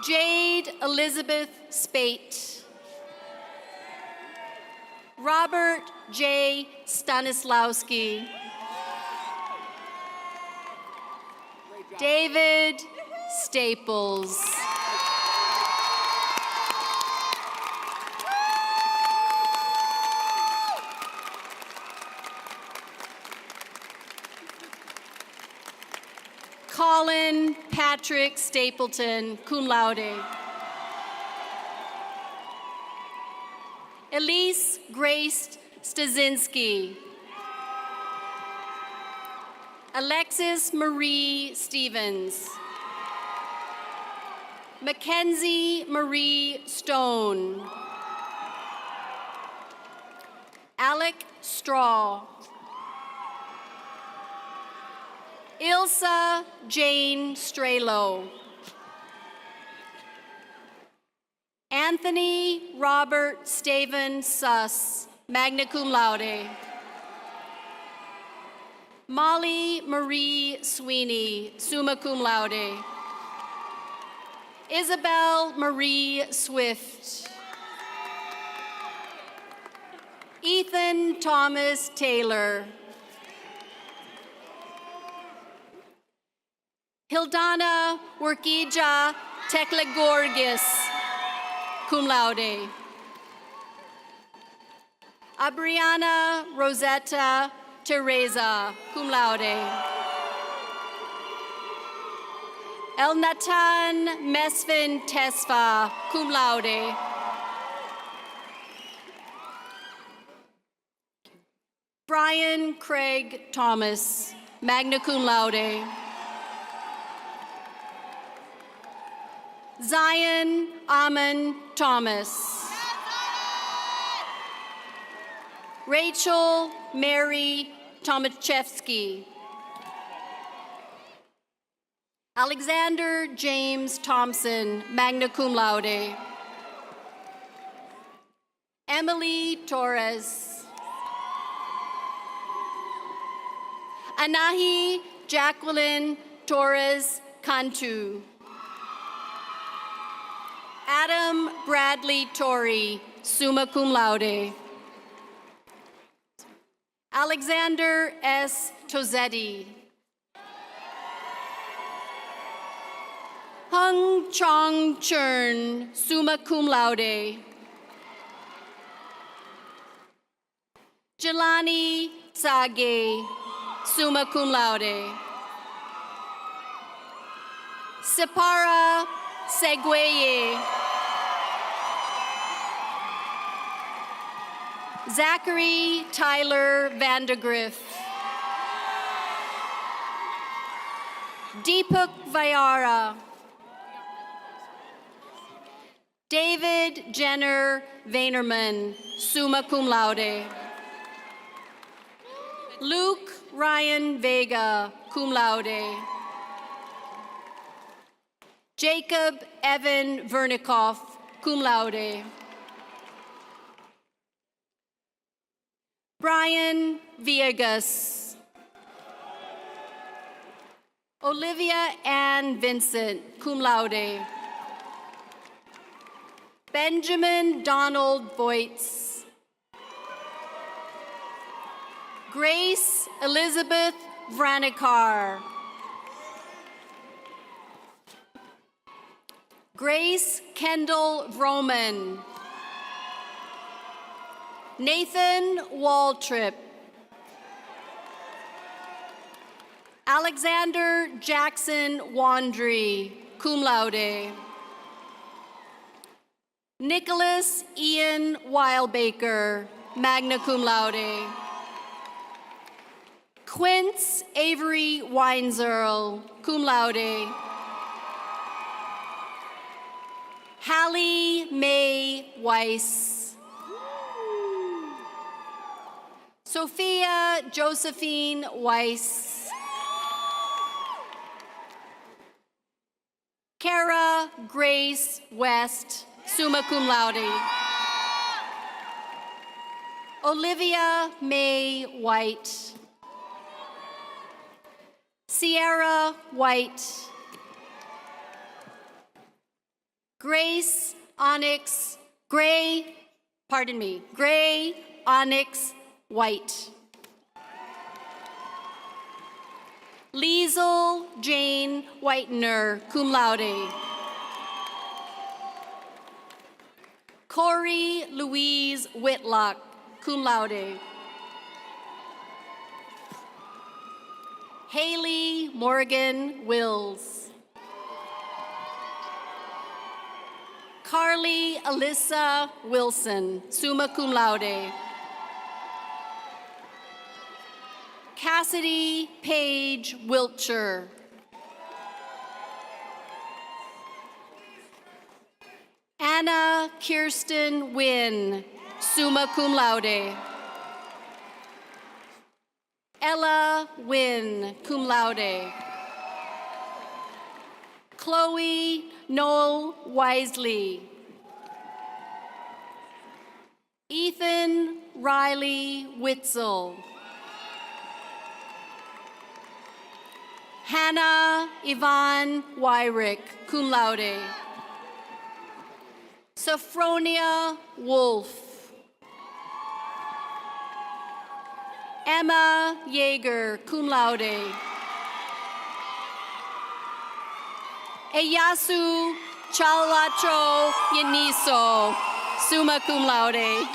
Jade Elizabeth Spate. Robert J. Stanislawski. David Staples. Colin Patrick Stapleton, cum laude. Elise Grace Stasinski. Alexis Marie Stevens. Mackenzie Marie Stone. Alec Straw. Ilsa Jane Strelo. Anthony Robert Staven Suss, magna cum laude. Molly Marie Sweeney, summa cum laude. Isabel Marie Swift. Ethan Thomas Taylor. Hildana Workija Teklegorgis, cum laude. Abriana Rosetta Teresa, cum laude. Elnatan Mesfin Tesfa, cum laude. Brian Craig Thomas, magna cum laude. Zion Amon Thomas. Rachel Mary Tomaszewski. Alexander James Thompson, magna cum laude. Emily Torres. Anahi Jacqueline Torres Cantu. Adam Bradley Torrey, summa cum laude. Alexander S. Tozetti. Hung Chong Chern, summa cum laude. Jelani Sage, summa cum laude. Separa Segueye. Zachary Tyler Vandergriff. Deepak Vyara. David Jenner Vaynerman, summa cum laude. Luke Ryan Vega, cum laude. Jacob Evan Vernikoff, cum laude. Brian Villegas. Olivia Ann Vincent, cum laude. Benjamin Donald Voits. Grace Elizabeth Vranikar. Grace Kendall Vroman. Nathan Waltrip. Alexander Jackson Wandry, cum laude. Nicholas Ian Wildbaker, magna cum laude. Quince Avery Weinzerl, cum laude. Hallie Mae Weiss. Sophia Josephine Weiss. Kara Grace West, summa cum laude. Olivia Mae White. Sierra White. Grace Onyx Gray Onyx White. Liesel Jane Whitener, cum laude. Corey Louise Whitlock, cum laude. Haley Morgan Wills. Carly Alyssa Wilson, summa cum laude. Cassidy Paige Wiltshire. Anna Kirsten Wynn, summa cum laude. Ella Wynn, cum laude. Chloe Noel Wisely. Ethan Riley Witzel. Hannah Yvonne Wyrick, cum laude. Sophronia Wolf. Emma Yeager, cum laude. Eyasu Chalwacho Yaniso, summa cum laude.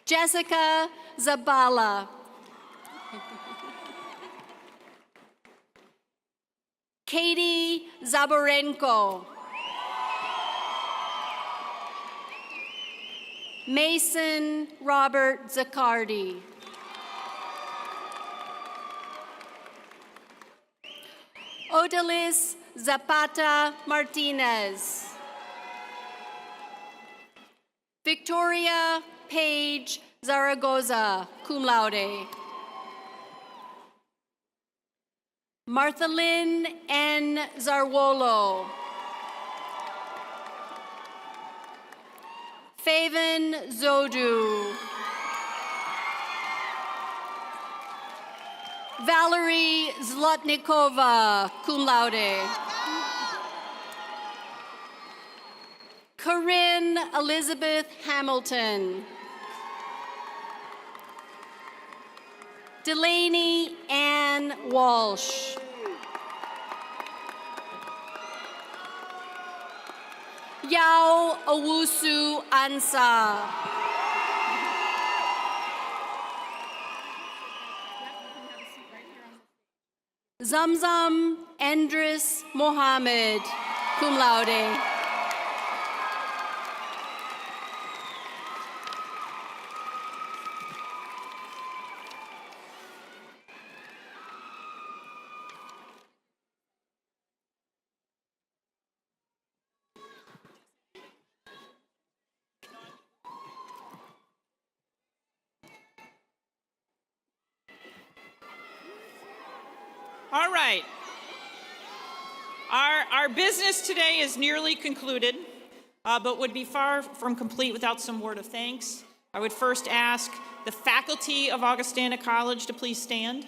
Jessica Zabala. Katie Zaborenko. Mason Robert Zaccardi. Odalis Zapata Martinez. Victoria Page Zaragoza, cum laude. Martha Lynn N. Zarwolo. Faven Zodu. Valerie Zlotnikova, cum laude. Corinne Elizabeth Hamilton. Delaney Ann Walsh. Yao Owusu Ansa. Zamzam Endris Mohammed, cum laude. All right. Our business today is nearly concluded, but would be far from complete without some word of thanks. I would first ask the faculty of Augustana College to please stand.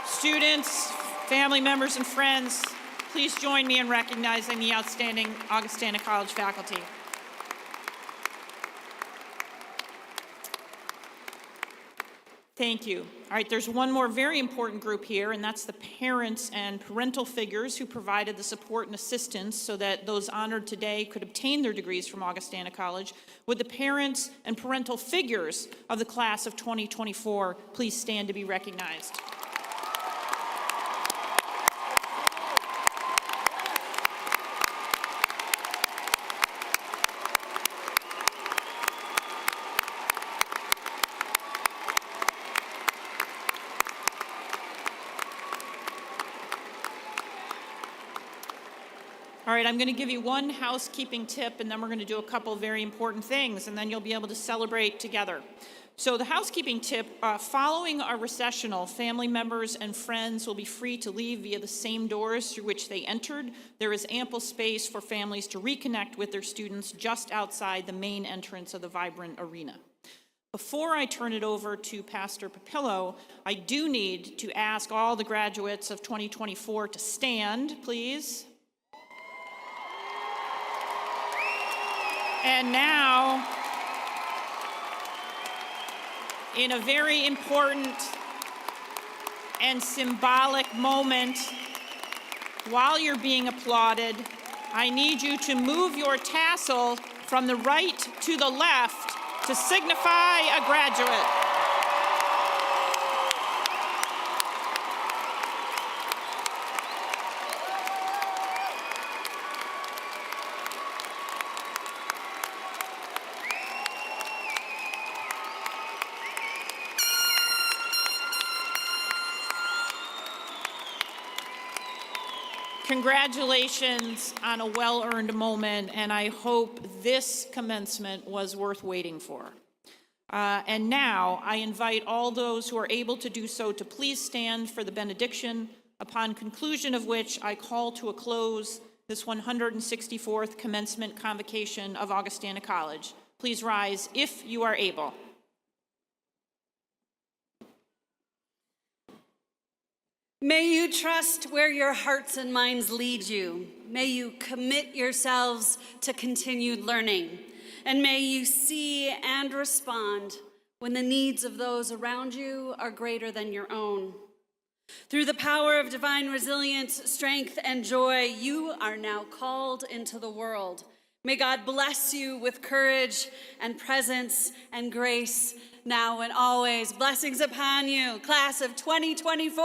Students, family members, and friends, please join me in recognizing the outstanding Augustana College faculty. Thank you. All right, there's one more very important group here, and that's the parents and parental figures who provided the support and assistance so that those honored today could obtain their degrees from Augustana College. Would the parents and parental figures of the class of 2024 please stand to be recognized? All right, I'm going to give you one housekeeping tip, and then we're going to do a couple very important things, and then you'll be able to celebrate together. So the housekeeping tip, following our recessional, family members and friends will be free to leave via the same doors through which they entered. There is ample space for families to reconnect with their students just outside the main entrance of the vibrant arena. Before I turn it over to Pastor Papillo, I do need to ask all the graduates of 2024 to stand, please. And now, in a very important and symbolic moment, while you're being applauded, I need you to move your tassel from the right to the left to signify a graduate. Congratulations on a well-earned moment, and I hope this commencement was worth waiting for. And now I invite all those who are able to do so to please stand for the benediction, upon conclusion of which I call to a close this 164th commencement convocation of Augustana College. Please rise if you are able. May you trust where your hearts and minds lead you. May you commit yourselves to continued learning. And may you see and respond when the needs of those around you are greater than your own. Through the power of divine resilience, strength, and joy, you are now called into the world. May God bless you with courage and presence and grace now and always. Blessings upon you, class of 2024.